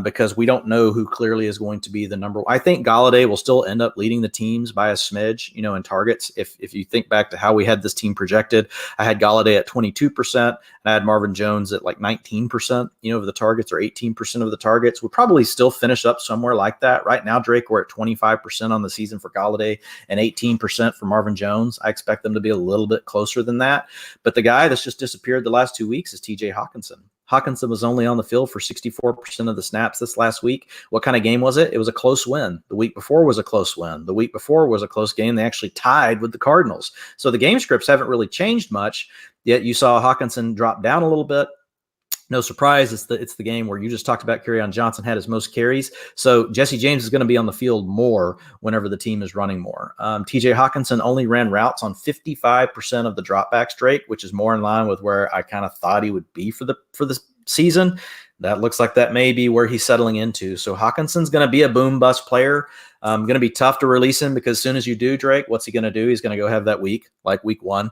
B: because we don't know who clearly is going to be the number one. I think Galladay will still end up leading the teams by a smidge, in targets. If you think back to how we had this team projected, I had Galladay at 22%, and I had Marvin Jones at 19%, of the targets, or 18% of the targets. We'll probably still finish up somewhere like that. Right now, Drake, we're at 25% on the season for Galladay and 18% for Marvin Jones. I expect them to be a little bit closer than that. But the guy that's just disappeared the last 2 weeks is TJ Hockenson. Hockenson was only on the field for 64% of the snaps this last week. What kind of game was it? It was a close win. The week before was a close win. The week before was a close game. They actually tied with the Cardinals. So the game scripts haven't really changed much, yet you saw Hockenson drop down a little bit. No surprise, it's the game where you just talked about Kerryon Johnson had his most carries. So Jesse James is going to be on the field more whenever the team is running more. TJ Hockenson only ran routes on 55% of the dropbacks, Drake, which is more in line with where I kind of thought he would be for the season. That looks like that may be where he's settling into. So Hawkinson's going to be a boom bust player. Going to be tough to release him because as soon as you do, Drake, what's he going to do? He's going to go have that week, like week 1.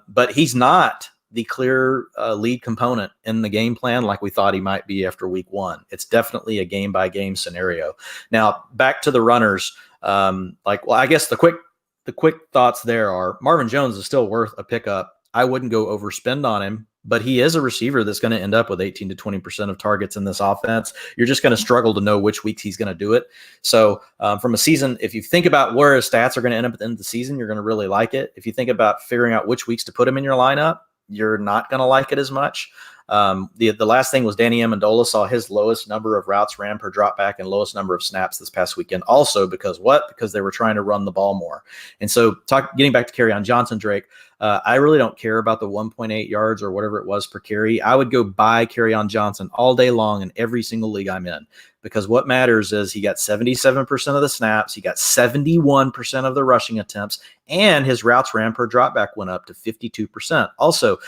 B: But he's not the clear lead component in the game plan like we thought he might be after week 1. It's definitely a game-by-game scenario. Now, back to the runners. I guess the quick thoughts there are Marvin Jones is still worth a pickup. I wouldn't go overspend on him, but he is a receiver that's going to end up with 18 to 20% of targets in this offense. You're just going to struggle to know which weeks he's going to do it. So from a season, if you think about where his stats are going to end up at the end of the season, you're going to really like it. If you think about figuring out which weeks to put him in your lineup, you're not going to like it as much. The last thing was Danny Amendola saw his lowest number of routes ran per dropback and lowest number of snaps this past weekend. Also because they were trying to run the ball more. And so getting back to Kerryon Johnson, Drake, I really don't care about the 1.8 yards or whatever it was per carry. I would go buy Kerryon Johnson all day long in every single league I'm in, because what matters is he got 77% of the snaps, he got 71% of the rushing attempts, and his routes ran per dropback went up to 52%. Also,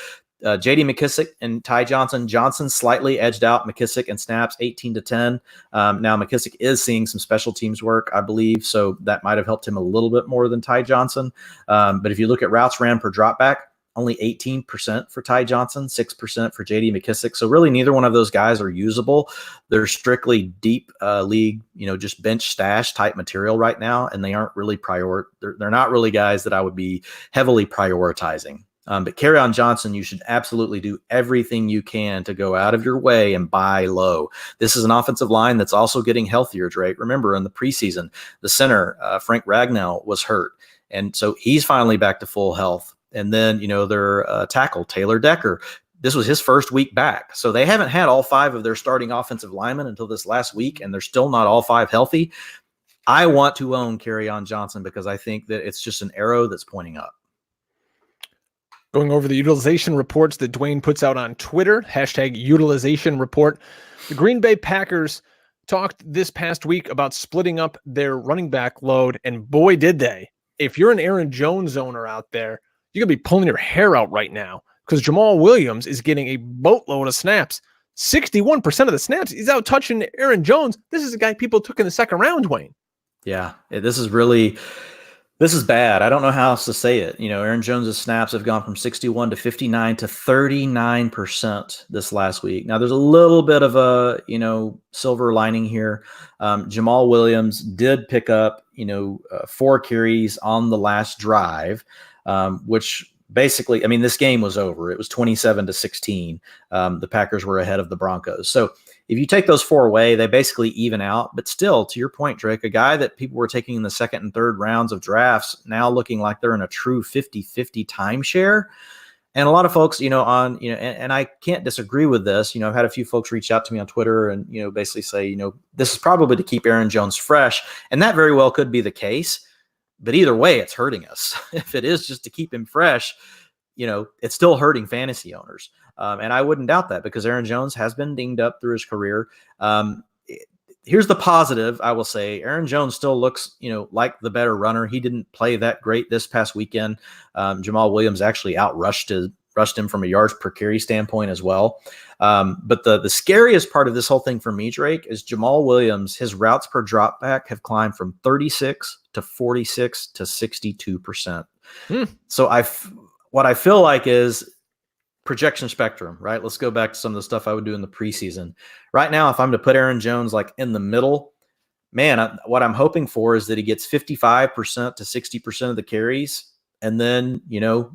B: J.D. McKissick and Ty Johnson slightly edged out McKissick in snaps 18 to 10. Now McKissick is seeing some special teams work, I believe, so that might have helped him a little bit more than Ty Johnson. But if you look at routes ran per dropback, only 18% for Ty Johnson, 6% for J.D. McKissick. So really neither one of those guys are usable. They're strictly deep league, just bench stash type material right now, and they aren't really they're not really guys that I would be heavily prioritizing. But Kerryon Johnson, you should absolutely do everything you can to go out of your way and buy low. This is an offensive line that's also getting healthier, Drake. Remember, in the preseason, the center, Frank Ragnow, was hurt. And so he's finally back to full health. And then, their tackle, Taylor Decker, this was his first week back. So they haven't had all 5 of their starting offensive linemen until this last week, and they're still not all 5 healthy. I want to own Kerryon Johnson because I think that it's just an arrow that's pointing up.
A: Going over the utilization reports that Dwain puts out on Twitter, #utilization report. The Green Bay Packers talked this past week about splitting up their running back load, and boy, did they. If you're an Aaron Jones owner out there, you're going to be pulling your hair out right now because Jamal Williams is getting a boatload of snaps. 61% of the snaps, he's out touching Aaron Jones. This is a guy people took in the second round, Dwain.
B: Yeah, this is bad. I don't know how else to say it. Aaron Jones's snaps have gone from 61 to 59 to 39% this last week. Now there's a little bit of a, silver lining here. Jamal Williams did pick up, 4 carries on the last drive, which basically, this game was over. It was 27 to 16. The Packers were ahead of the Broncos. So if you take those 4 away, they basically even out. But still, to your point, Drake, a guy that people were taking in the second and third rounds of drafts now looking like they're in a true 50-50 timeshare. And a lot of folks, and I can't disagree with this. I've had a few folks reach out to me on Twitter and, basically say, this is probably to keep Aaron Jones fresh. And that very well could be the case. But either way, it's hurting us. If it is just to keep him fresh, it's still hurting fantasy owners. And I wouldn't doubt that because Aaron Jones has been dinged up through his career. Here's the positive, I will say. Aaron Jones still looks, like the better runner. He didn't play that great this past weekend. Jamal Williams actually rushed him from a yards per carry standpoint as well. But the scariest part of this whole thing for me, Drake, is Jamal Williams, his routes per dropback have climbed from 36 to 46 to 62%. So what I feel like is projection spectrum, right? Let's go back to some of the stuff I would do in the preseason. Right now, if I'm to put Aaron Jones like in the middle, man, what I'm hoping for is that he gets 55% to 60% of the carries, and then,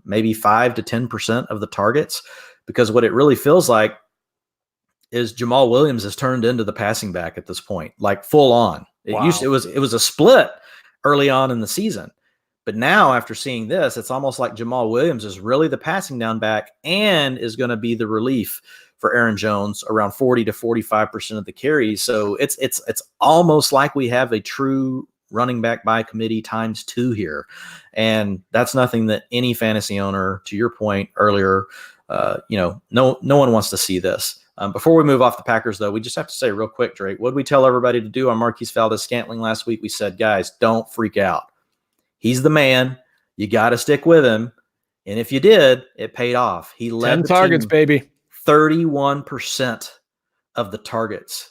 B: maybe 5 to 10% of the targets, because what it really feels like is Jamal Williams has turned into the passing back at this point, like full on. It was a split early on in the season. But now after seeing this, it's almost like Jamal Williams is really the passing down back and is going to be the relief for Aaron Jones around 40 to 45% of the carries. So it's almost like we have a true running back by committee times 2 here. And that's nothing that any fantasy owner, to your point earlier, no one wants to see this. Before we move off the Packers, though, we just have to say real quick, Drake, what did we tell everybody to do on Marquise Valdez-Scantling last week? We said, guys, don't freak out. He's the man. You got to stick with him. And if you did, it paid off. He led
A: 10 targets, baby.
B: 31% of the targets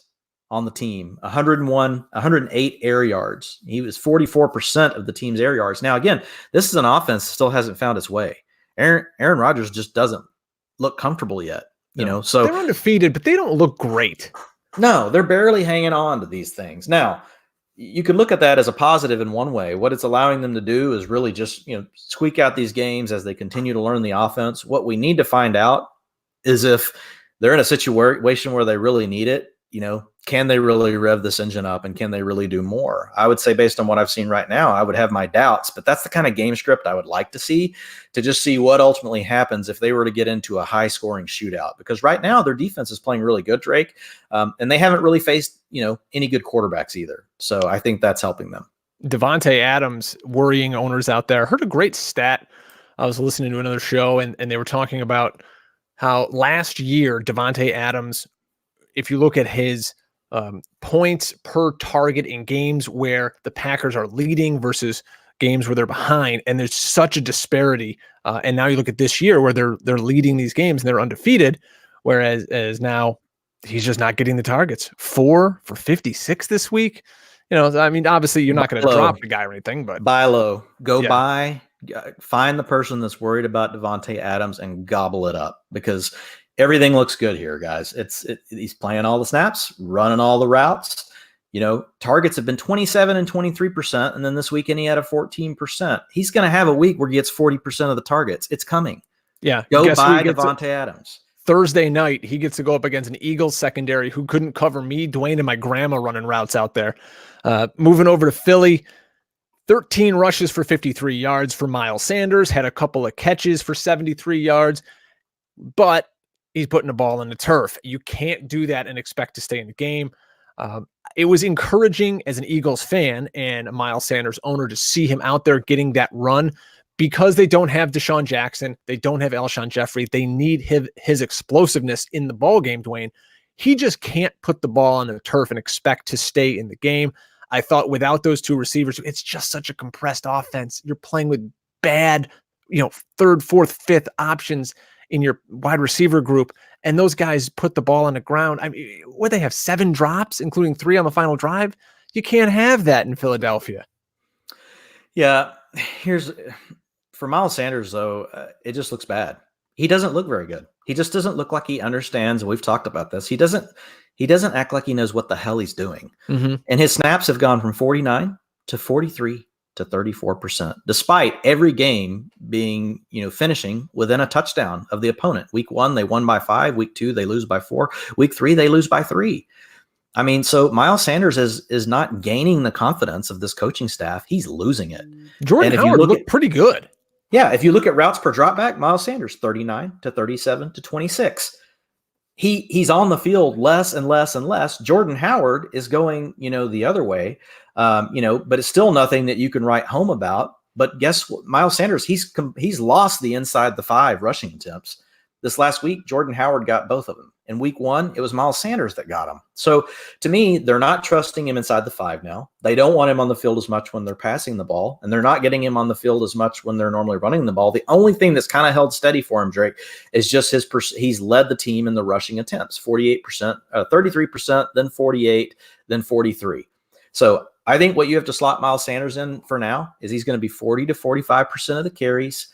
B: on the team, 108 air yards. He was 44% of the team's air yards. Now, again, this is an offense that still hasn't found its way. Aaron Rodgers just doesn't look comfortable yet.
A: So they're undefeated, but they don't look great.
B: No, they're barely hanging on to these things. Now, you can look at that as a positive in one way. What it's allowing them to do is really just, squeak out these games as they continue to learn the offense. What we need to find out is if they're in a situation where they really need it, can they really rev this engine up and can they really do more? I would say based on what I've seen right now, I would have my doubts, but that's the kind of game script I would like to see, to just see what ultimately happens if they were to get into a high scoring shootout, because right now their defense is playing really good, Drake. And they haven't really faced, any good quarterbacks either. So I think that's helping them.
A: Devontae Adams worrying owners out there. I heard a great stat. I was listening to another show and they were talking about how last year Devontae Adams, if you look at his points per target in games where the Packers are leading versus games where they're behind, and there's such a disparity. And now you look at this year where they're leading these games and they're undefeated, whereas now he's just not getting the targets. 4 for 56 this week. Obviously you're not going to drop the guy or anything, but
B: buy low, buy, find the person that's worried about Devontae Adams and gobble it up, because everything looks good here, guys. He's playing all the snaps, running all the routes. Targets have been 27 and 23%. And then this weekend he had a 14%. He's going to have a week where he gets 40% of the targets. It's coming.
A: Yeah.
B: Go buy Devontae Adams.
A: Thursday night, he gets to go up against an Eagles secondary who couldn't cover me, Dwayne, and my grandma running routes out there. Moving over to Philly, 13 rushes for 53 yards for Miles Sanders, had a couple of catches for 73 yards, but he's putting the ball in the turf. You can't do that and expect to stay in the game. It was encouraging as an Eagles fan and a Miles Sanders owner to see him out there getting that run, because they don't have Deshaun Jackson. They don't have Alshon Jeffrey. They need his explosiveness in the ball game, Dwayne. He just can't put the ball on the turf and expect to stay in the game. I thought without those two receivers, it's just such a compressed offense. You're playing with bad, third, fourth, fifth options in your wide receiver group, and those guys put the ball on the ground. They have 7 drops, including 3 on the final drive? You can't have that in Philadelphia.
B: Yeah, for Miles Sanders, though, it just looks bad. He doesn't look very good. He just doesn't look like he understands, and we've talked about this. He doesn't act like he knows what the hell he's doing. Mm-hmm. And his snaps have gone from 49 to 43 to 34%, despite every game being, finishing within a touchdown of the opponent. Week 1, they won by 5. Week 2, they lose by 4. Week 3, they lose by 3. So Miles Sanders is not gaining the confidence of this coaching staff. He's losing it.
A: Jordan Howard looked pretty good.
B: Yeah, if you look at routes per dropback, Miles Sanders, 39 to 37 to 26. He's on the field less and less and less. Jordan Howard is going, the other way, but it's still nothing that you can write home about. But guess what? Miles Sanders, he's lost the inside the 5 rushing attempts. This last week, Jordan Howard got both of them. In week 1, it was Miles Sanders that got him. So to me, they're not trusting him inside the 5 now. They don't want him on the field as much when they're passing the ball, and they're not getting him on the field as much when they're normally running the ball. The only thing that's kind of held steady for him, Drake, is just he's led the team in the rushing attempts, 48%, 33%, then 48, then 43. So I think what you have to slot Miles Sanders in for now is he's going to be 40 to 45% of the carries.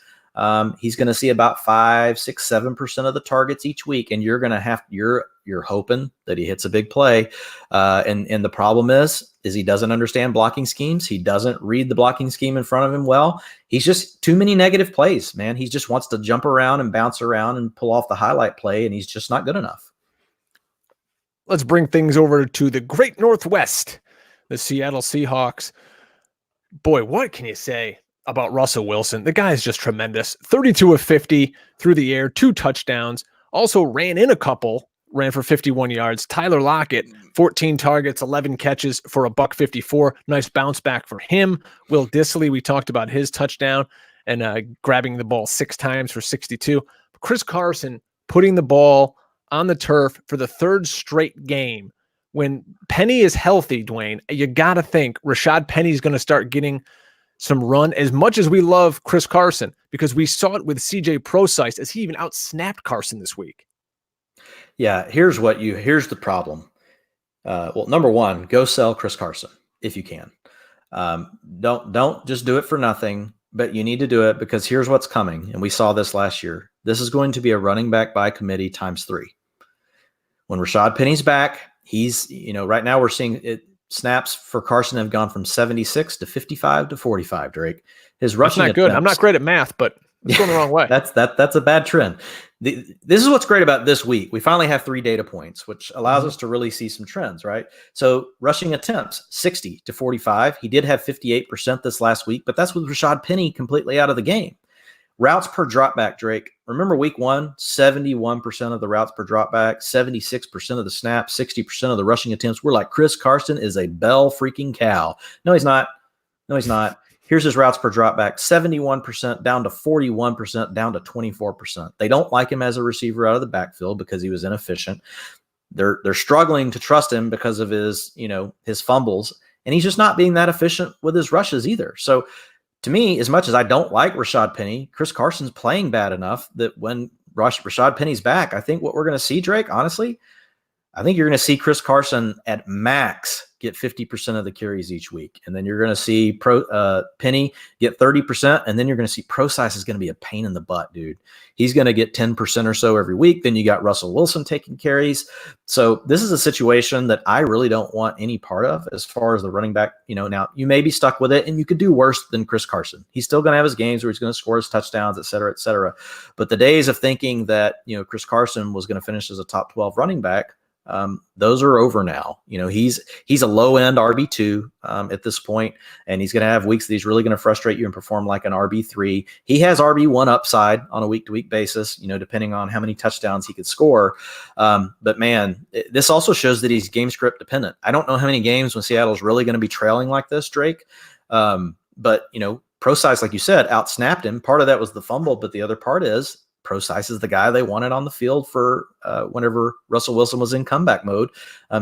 B: He's going to see about 5, 6, 7% of the targets each week, and you're going to you're hoping that he hits a big play. And the problem is he doesn't understand blocking schemes. He doesn't read the blocking scheme in front of him well. He's just too many negative plays, man. He just wants to jump around and bounce around and pull off the highlight play, and he's just not good enough.
A: Let's bring things over to the Great Northwest, the Seattle Seahawks. Boy, what can you say about Russell Wilson? The guy is just tremendous. 32 of 50 through the air, 2 touchdowns. Also ran for 51 yards. Tyler Lockett, 14 targets, 11 catches for $154. Nice bounce back for him. Will Dissly, we talked about his touchdown and grabbing the ball 6 times for 62. Chris Carson putting the ball on the turf for the 3rd straight game. When Penny is healthy, Dwayne, you got to think Rashad Penny is going to start getting some run, as much as we love Chris Carson, because we saw it with CJ Prosise as he even outsnapped Carson this week.
B: Yeah, here's the problem. Well, number one, go sell Chris Carson if you can. Don't just do it for nothing, but you need to do it because here's what's coming. And we saw this last year. this is going to be a running back by committee times 3. When Rashad Penny's back, he's, right now we're seeing it. Snaps for Carson have gone from 76 to 55 to 45, Drake. His rushing
A: That's not good. I'm not great at math, but it's going the wrong way.
B: That's a bad trend. This is what's great about this week. We finally have 3 data points, which allows us to really see some trends, right? So rushing attempts, 60 to 45. He did have 58% this last week, but that's with Rashad Penny completely out of the game. Routes per dropback, Drake. Remember week 1, 71% of the routes per dropback, 76% of the snaps, 60% of the rushing attempts. We're like, Chris Carson is a bell freaking cow. No, he's not. Here's his routes per dropback, 71% down to 41%, down to 24%. They don't like him as a receiver out of the backfield because he was inefficient. They're struggling to trust him because of his fumbles, and he's just not being that efficient with his rushes either. So to me, as much as I don't like Rashad Penny, Chris Carson's playing bad enough that when Rashad Penny's back, I think what we're going to see, Drake, honestly, I think you're going to see Chris Carson at max get 50% of the carries each week. And then you're going to see Penny get 30%. And then you're going to see Procise is going to be a pain in the butt, dude. He's going to get 10% or so every week. Then you got Russell Wilson taking carries. So this is a situation that I really don't want any part of as far as the running back. Now you may be stuck with it and you could do worse than Chris Carson. He's still going to have his games where he's going to score his touchdowns, et cetera, et cetera. But the days of thinking that, Chris Carson was going to finish as a top 12 running back, those are over now. He's a low end RB2 at this point, and he's going to have weeks that he's really going to frustrate you and perform like an RB3. He has RB1 upside on a week to week basis, depending on how many touchdowns he could score. But man, this also shows that he's game script dependent. I don't know how many games when Seattle's really going to be trailing like this, Drake. But Procise, like you said, outsnapped him. Part of that was the fumble, but the other part is Procise is the guy they wanted on the field for whenever Russell Wilson was in comeback mode.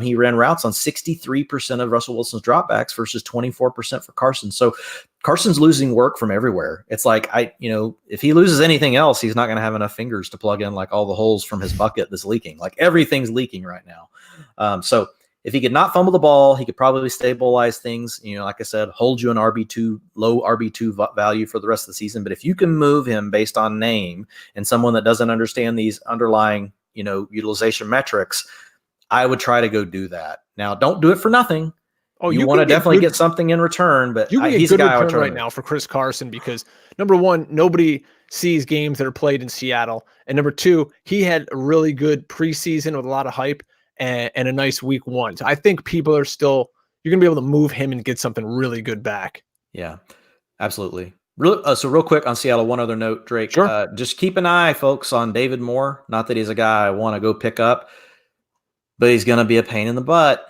B: He ran routes on 63% of Russell Wilson's dropbacks versus 24% for Carson. So Carson's losing work from everywhere. It's like, if he loses anything else, he's not going to have enough fingers to plug in like all the holes from his bucket that's leaking. Like everything's leaking right now. So if he could not fumble the ball, he could probably stabilize things. Like I said, hold you an RB2, low RB2 value for the rest of the season. But if you can move him based on name and someone that doesn't understand these underlying, utilization metrics, I would try to go do that. Now, don't do it for nothing. Oh, you want to definitely get something in return, but
A: he's a guy return right now for Chris Carson because number one, nobody sees games that are played in Seattle, and number two, he had a really good preseason with a lot of hype. And a nice week 1. So I think people are you're going to be able to move him and get something really good back.
B: Yeah, absolutely. Real quick on Seattle, one other note, Drake.
A: Sure.
B: Just keep an eye, folks, on David Moore. Not that he's a guy I want to go pick up, but he's going to be a pain in the butt.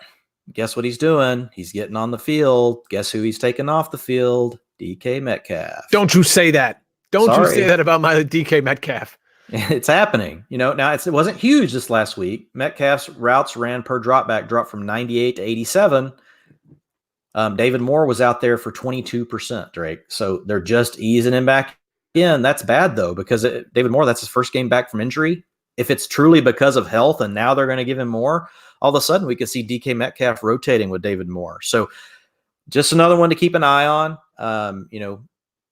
B: Guess what he's doing? He's getting on the field. Guess who he's taking off the field? DK Metcalf.
A: Don't you say that. Don't you say that about my DK Metcalf.
B: It's happening. Now it wasn't huge this last week. Metcalf's routes ran per dropback dropped from 98 to 87. David Moore was out there for 22%, Drake. So they're just easing him back in. That's bad, though, because David Moore, that's his first game back from injury. If it's truly because of health and now they're going to give him more, all of a sudden we could see DK Metcalf rotating with David Moore. So just another one to keep an eye on.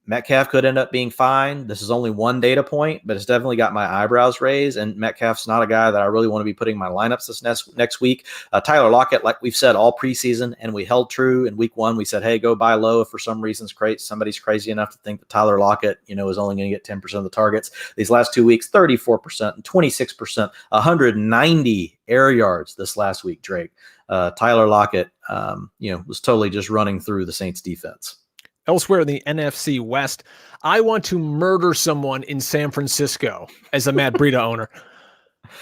B: Metcalf could end up being fine. This is only one data point, but it's definitely got my eyebrows raised. And Metcalf's not a guy that I really want to be putting in my lineups this next week. Tyler Lockett, like we've said all preseason, and we held true in week 1. We said, hey, go buy low if for some reason somebody's crazy enough to think that Tyler Lockett, is only going to get 10% of the targets. These last 2 weeks, 34% and 26%, 190 air yards this last week, Drake. Tyler Lockett, was totally just running through the Saints defense.
A: Elsewhere in the NFC West, I want to murder someone in San Francisco as a Matt Breida owner.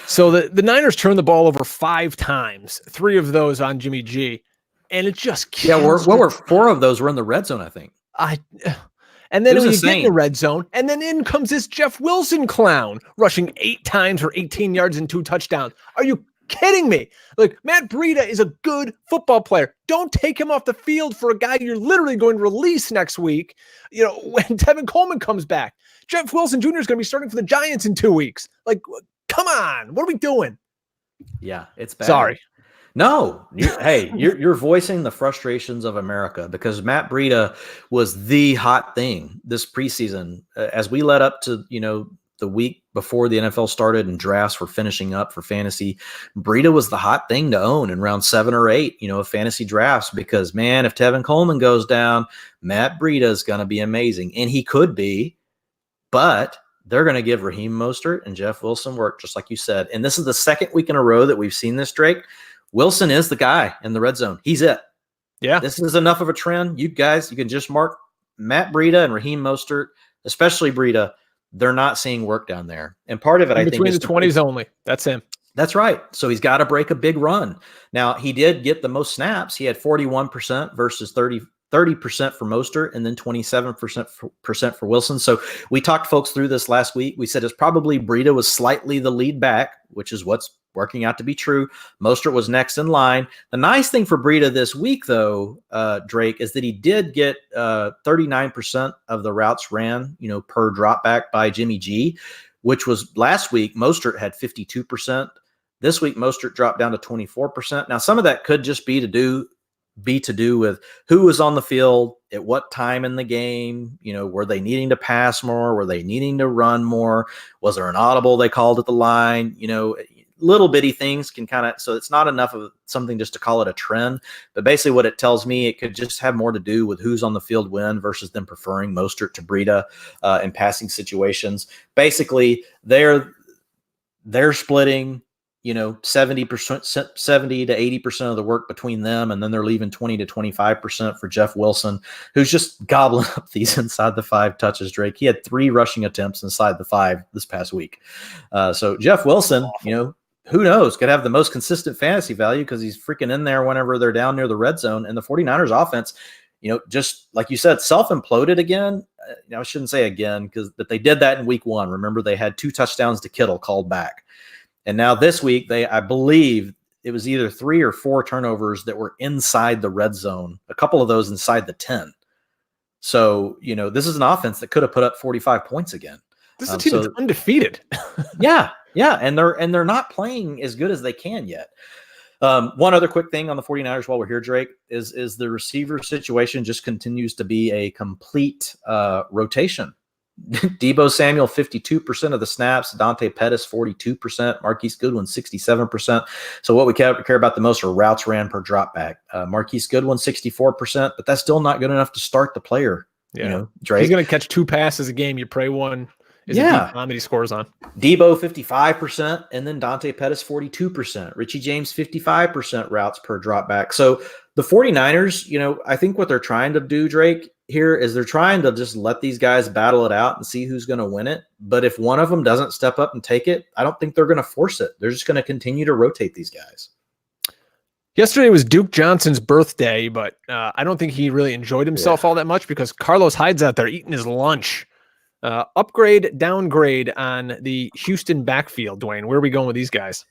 A: So the Niners turned the ball over 5 times, 3 of those on Jimmy G, and it just kills.
B: Yeah, 4 of those were in the red zone, I think.
A: And then when you get in the red zone, and then in comes this Jeff Wilson clown rushing 8 times for 18 yards and 2 touchdowns. Are you kidding me? Like, Matt Breida is a good football player. Don't take him off the field for a guy you're literally going to release next week, when Tevin Coleman comes back. Jeff Wilson Jr. is going to be starting for the Giants in 2 weeks. Like, come on. What are we doing?
B: Yeah, it's bad.
A: Sorry.
B: No, you're voicing the frustrations of America because Matt Breida was the hot thing this preseason. As we led up to, the week before the NFL started and drafts were finishing up for fantasy, Breida was the hot thing to own in round 7 or 8, of fantasy drafts, because man, if Tevin Coleman goes down, Matt Breida is going to be amazing. And he could be, but they're going to give Raheem Mostert and Jeff Wilson work, just like you said. And this is the second week in a row that we've seen this, Drake. Wilson is the guy in the red zone. He's it.
A: Yeah.
B: This is enough of a trend. You guys, you can just mark Matt Breida and Raheem Mostert, especially Breida. They're not seeing work down there. And part of it, I think,
A: between the 20s only. That's him.
B: That's right. So he's got to break a big run. Now, he did get the most snaps. He had 41% versus 30% for Mostert, and then 27% for Wilson. So we talked folks through this last week. We said it's probably Breida was slightly the lead back, which is what's working out to be true. Mostert was next in line. The nice thing for Breida this week, though, Drake, is that he did get 39% of the routes ran, per drop back by Jimmy G, which was last week. Mostert had 52%. This week, Mostert dropped down to 24%. Now, some of that could just be to do with who was on the field at what time in the game. Were they needing to pass more? Were they needing to run more? Was there an audible they called at the line? Little bitty things can so it's not enough of something just to call it a trend. But basically what it tells me, it could just have more to do with who's on the field when versus them preferring Mostert to Breida in passing situations. Basically, they're splitting 70%, 70 to 80% of the work between them. And then they're leaving 20 to 25% for Jeff Wilson, who's just gobbling up these inside the 5 touches, Drake. He had 3 rushing attempts inside the 5 this past week. So Jeff Wilson, who knows, could have the most consistent fantasy value because he's freaking in there whenever they're down near the red zone. And the 49ers offense, just like you said, self-imploded again. I shouldn't say again, but they did that in week 1. Remember, they had 2 touchdowns to Kittle called back. And now this week, I believe it was either 3 or 4 turnovers that were inside the red zone, a couple of those inside the 10. So, this is an offense that could have put up 45 points again.
A: This is a team that's undefeated.
B: Yeah. And they're not playing as good as they can yet. One other quick thing on the 49ers while we're here, Drake, is the receiver situation just continues to be a complete rotation. Deebo Samuel, 52% of the snaps. Dante Pettis, 42%. Marquise Goodwin, 67%. So what we care about the most are routes ran per drop back. Marquise Goodwin, 64%, but that's still not good enough to start the player.
A: Yeah.
B: Drake.
A: He's going to catch 2 passes a game. You pray one is a deep bomb that he scores on.
B: Deebo, 55%, and then Dante Pettis, 42%. Richie James, 55% routes per drop back. So the 49ers, I think what they're trying to do, Drake, here is they're trying to just let these guys battle it out and see who's going to win it. But if one of them doesn't step up and take it, I don't think they're going to force it. They're just going to continue to rotate these guys.
A: Yesterday was Duke Johnson's birthday, but I don't think he really enjoyed himself all that much because Carlos Hyde's out there eating his lunch. Upgrade, downgrade on the Houston backfield, Dwayne. Where are we going with these guys?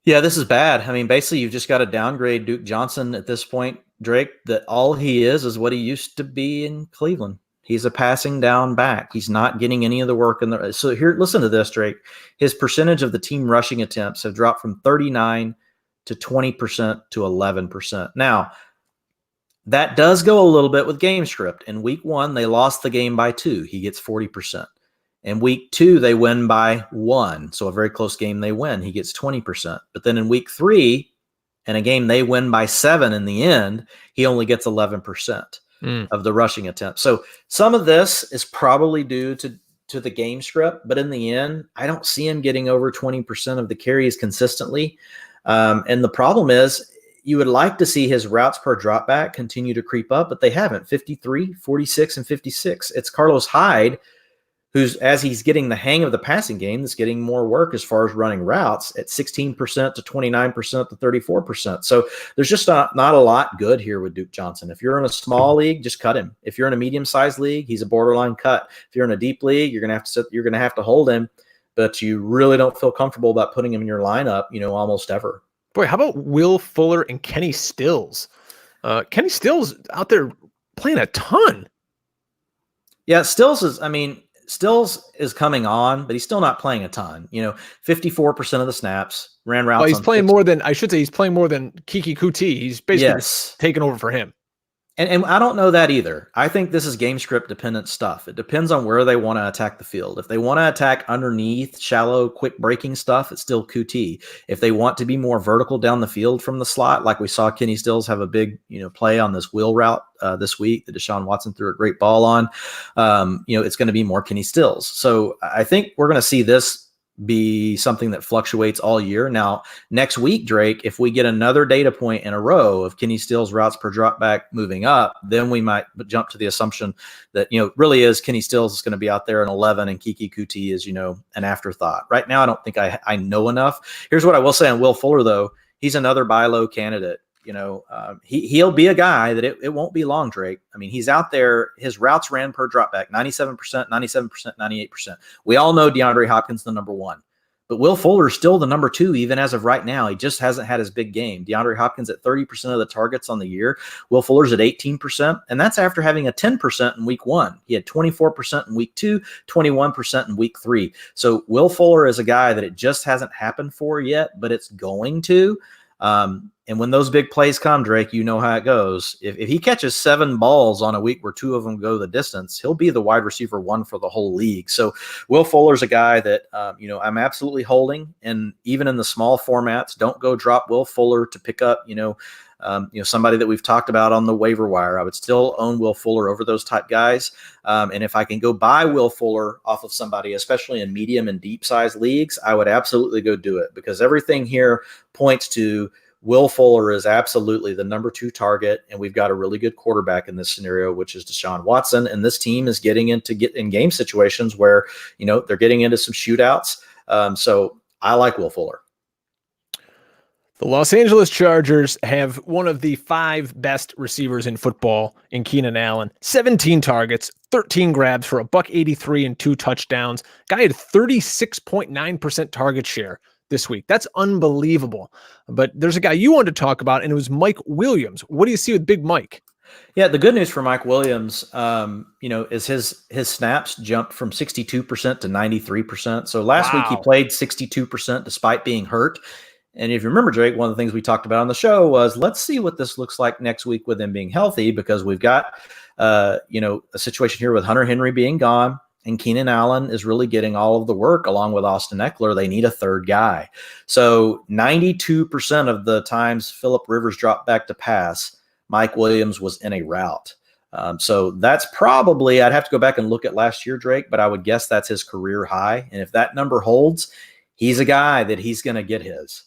B: Yeah, this is bad. I mean, basically, you've just got to downgrade Duke Johnson at this point, Drake, that all he is what he used to be in Cleveland. He's a passing down back. He's not getting any of the work in the. So here, listen to this, Drake. His percentage of the team rushing attempts have dropped from 39 to 20% to 11%. Now, that does go a little bit with game script. In week 1, they lost the game by 2. He gets 40%. In week 2, they win by 1. So a very close game, they win. He gets 20%. But then in week 3, in a game they win by 7 in the end, he only gets 11% of the rushing attempts. So some of this is probably due to the game script. But in the end, I don't see him getting over 20% of the carries consistently. And the problem is, you would like to see his routes per drop back continue to creep up, but they haven't. 53, 46, and 56. It's Carlos Hyde who's, as he's getting the hang of the passing game, that's getting more work as far as running routes at 16% to 29% to 34%. So there's just not a lot good here with Duke Johnson. If you're in a small league, just cut him. If you're in a medium-sized league, he's a borderline cut. If you're in a deep league, you're going to have to hold him, but you really don't feel comfortable about putting him in your lineup, almost ever.
A: Boy, how about Will Fuller and Kenny Stills? Kenny Stills out there playing a ton.
B: Yeah, Stills is coming on, but he's still not playing a ton. 54% of the snaps, ran routes.
A: Well, he's playing more than Kiki Kuti. He's basically taken over for him.
B: And I don't know that either. I think this is game script dependent stuff. It depends on where they want to attack the field. If they want to attack underneath, shallow, quick breaking stuff, it's still QT. If they want to be more vertical down the field from the slot, like we saw Kenny Stills have a big, play on this wheel route this week that Deshaun Watson threw a great ball on, it's going to be more Kenny Stills. So I think we're going to see this be something that fluctuates all year. Now, next week, Drake, if we get another data point in a row of Kenny Stills routes per drop back moving up, then we might jump to the assumption that, really is Kenny Stills is going to be out there in 11 and Kiki Kuti is, an afterthought. Right now, I don't think I know enough. Here's what I will say on Will Fuller, though. He's another buy low candidate. He'll be a guy that it won't be long, Drake. I mean, he's out there. His routes ran per drop back, 97%, 97%, 98%. We all know DeAndre Hopkins, the number one, but Will Fuller is still the number two, even as of right now. He just hasn't had his big game. DeAndre Hopkins at 30% of the targets on the year. Will Fuller's at 18%. And that's after having a 10% in week one. He had 24% in week two, 21% in week three. So Will Fuller is a guy that it just hasn't happened for yet, but it's going to. And when those big plays come, Drake, you know how it goes. If he catches 7 balls on a week where 2 of them go the distance, he'll be the wide receiver 1 for the whole league. So Will Fuller's a guy that, I'm absolutely holding. And even in the small formats, don't go drop Will Fuller to pick up, somebody that we've talked about on the waiver wire. I would still own Will Fuller over those type guys. And if I can go buy Will Fuller off of somebody, especially in medium and deep size leagues, I would absolutely go do it, because everything here points to Will Fuller is absolutely the number 2 target, and we've got a really good quarterback in this scenario, which is Deshaun Watson. And this team is getting in game situations where, they're getting into some shootouts. So I like Will Fuller.
A: The Los Angeles Chargers have one of the 5 best receivers in football in Keenan Allen. 17 targets, 13 grabs for $183 and 2 touchdowns. Guy had 36.9% target share this week. That's unbelievable. But there's a guy you wanted to talk about, and it was Mike Williams. What do you see with Big Mike?
B: Yeah, the good news for Mike Williams, is his snaps jumped from 62% to 93%. So last week he played 62% despite being hurt. And if you remember, Drake, one of the things we talked about on the show was, let's see what this looks like next week with him being healthy, because we've got, a situation here with Hunter Henry being gone, and Keenan Allen is really getting all of the work along with Austin Eckler. They need a third guy. So 92% of the times Phillip Rivers dropped back to pass, Mike Williams was in a route. So that's probably, I'd have to go back and look at last year, Drake, but I would guess that's his career high. And if that number holds, he's a guy that he's going to get his.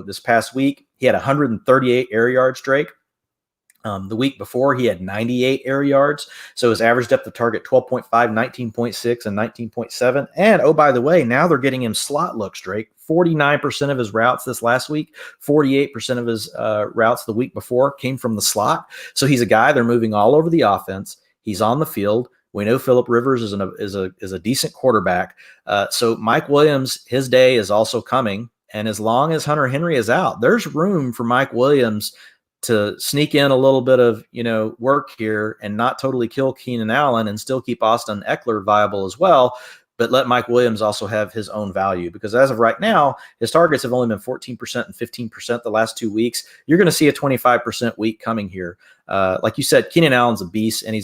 B: This past week, he had 138 air yards, Drake. The week before, he had 98 air yards. So his average depth of target, 12.5, 19.6, and 19.7. And, oh, by the way, now they're getting him slot looks, Drake. 49% of his routes this last week, 48% of his routes the week before came from the slot. So he's a guy they're moving all over the offense. He's on the field. We know Phillip Rivers is a decent quarterback. So Mike Williams, his day is also coming. And as long as Hunter Henry is out, there's room for Mike Williams to sneak in a little bit of, work here and not totally kill Keenan Allen and still keep Austin Eckler viable as well, but let Mike Williams also have his own value. Because as of right now, his targets have only been 14% and 15% the last 2 weeks. You're going to see a 25% week coming here. Like you said, Keenan Allen's a beast, and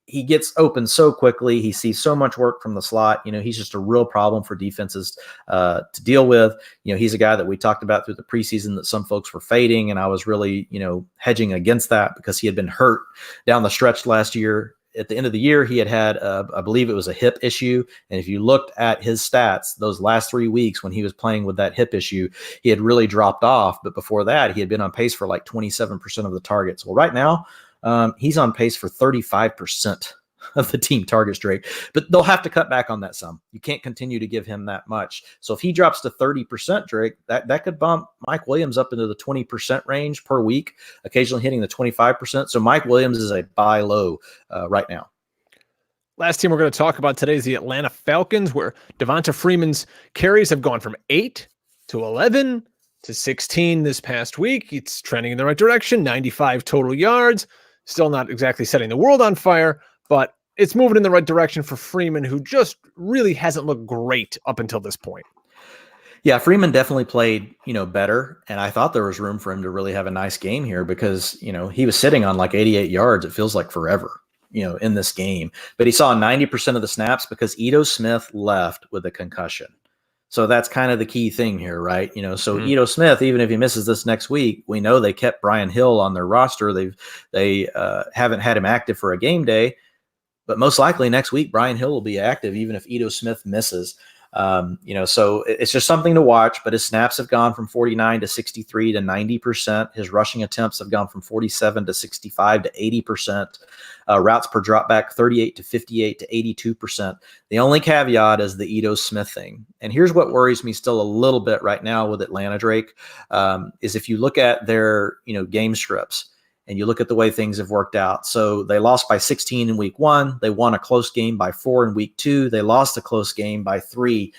B: he gets open so quickly. He sees so much work from the slot. He's just a real problem for defenses to deal with. He's a guy that we talked about through the preseason that some folks were fading, and I was really, hedging against that because he had been hurt down the stretch last year. At the end of the year, he had I believe it was a hip issue. And if you looked at his stats, those last 3 weeks when he was playing with that hip issue, he had really dropped off. But before that, he had been on pace for like 27% of the targets. Well, right now, he's on pace for 35% of the team targets, Drake, but they'll have to cut back on that some. You can't continue to give him that much. So if he drops to 30%, Drake, that could bump Mike Williams up into the 20% range per week, occasionally hitting the 25%. So Mike Williams is a buy low right now.
A: Last team we're going to talk about today is the Atlanta Falcons, where Devonta Freeman's carries have gone from 8 to 11 to 16 this past week. It's trending in the right direction, 95 total yards. Still not exactly setting the world on fire, but it's moving in the right direction for Freeman, who just really hasn't looked great up until this point.
B: Yeah, Freeman definitely played, better. And I thought there was room for him to really have a nice game here because, he was sitting on like 88 yards. It feels like forever, in this game. But he saw 90% of the snaps because Ito Smith left with a concussion. So that's kind of the key thing here, right? So Ito Smith, even if he misses this next week, we know they kept Brian Hill on their roster. They haven't had him active for a game day, but most likely next week Brian Hill will be active, even if Ito Smith misses. So it's just something to watch. But his snaps have gone from 49 to 63 to 90%. His rushing attempts have gone from 47 to 65 to 80%. Routes per dropback 38 to 58 to 82%. The only caveat is the Ito Smith thing. And here's what worries me still a little bit right now with Atlanta, Drake, is if you look at their game scripts and you look at the way things have worked out. So they lost by 16 in week 1. They won a close game by 4 in week 2. They lost a close game by 3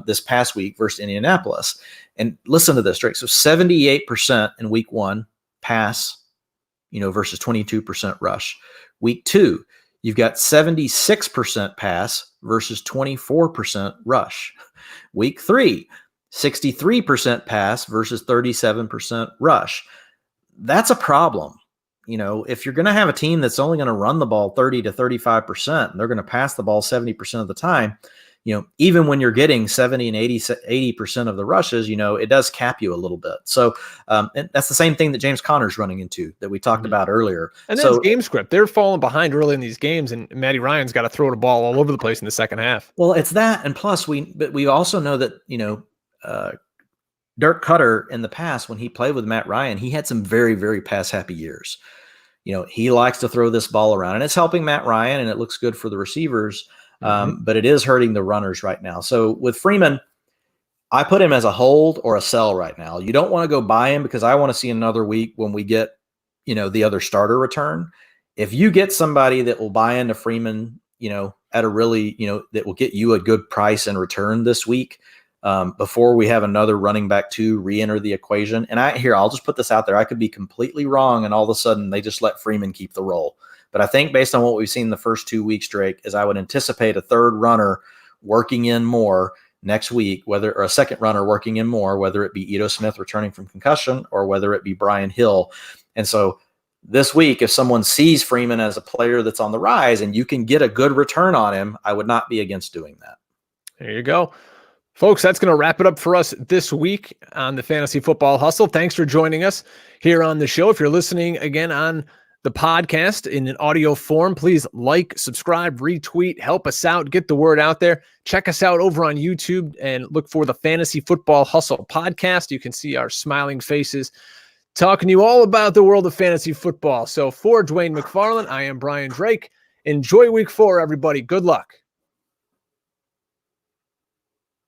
B: this past week versus Indianapolis. And listen to this, Drake. So 78% in week 1 pass, versus 22% rush. Week 2, you've got 76% pass versus 24% rush. Week 3, 63% pass versus 37% rush. That's a problem. If you're going to have a team that's only going to run the ball 30 to 35%, and they're going to pass the ball 70% of the time, even when you're getting 70 and 80% of the rushes, it does cap you a little bit. So and that's the same thing that James Conner's running into that we talked about earlier.
A: And that's game script. They're falling behind early in these games, and Matty Ryan's got to throw the ball all over the place in the second half.
B: Well, it's that. And plus we also know that, Dirk Cutter in the past, when he played with Matt Ryan, he had some very, very pass happy years. He likes to throw this ball around, and it's helping Matt Ryan, and it looks good for the receivers. But it is hurting the runners right now. So with Freeman, I put him as a hold or a sell right now. You don't want to go buy him because I want to see another week when we get, the other starter return. If you get somebody that will buy into Freeman, at a really, that will get you a good price in return this week, before we have another running back to re-enter the equation. And I'll just put this out there. I could be completely wrong, and all of a sudden they just let Freeman keep the role. But I think based on what we've seen the first 2 weeks, Drake, is I would anticipate a third runner working in more next week, or a second runner working in more, whether it be Ito Smith returning from concussion or whether it be Brian Hill. And so this week, if someone sees Freeman as a player that's on the rise and you can get a good return on him, I would not be against doing that.
A: There you go. Folks, that's going to wrap it up for us this week on the Fantasy Football Hustle. Thanks for joining us here on the show. If you're listening again on the podcast in an audio form, please like, subscribe, retweet, help us out, get the word out there. Check us out over on YouTube and look for the Fantasy Football Hustle podcast. You can see our smiling faces talking to you all about the world of fantasy football. So for Dwain McFarland, I am Brian Drake. Enjoy week 4, everybody. Good luck.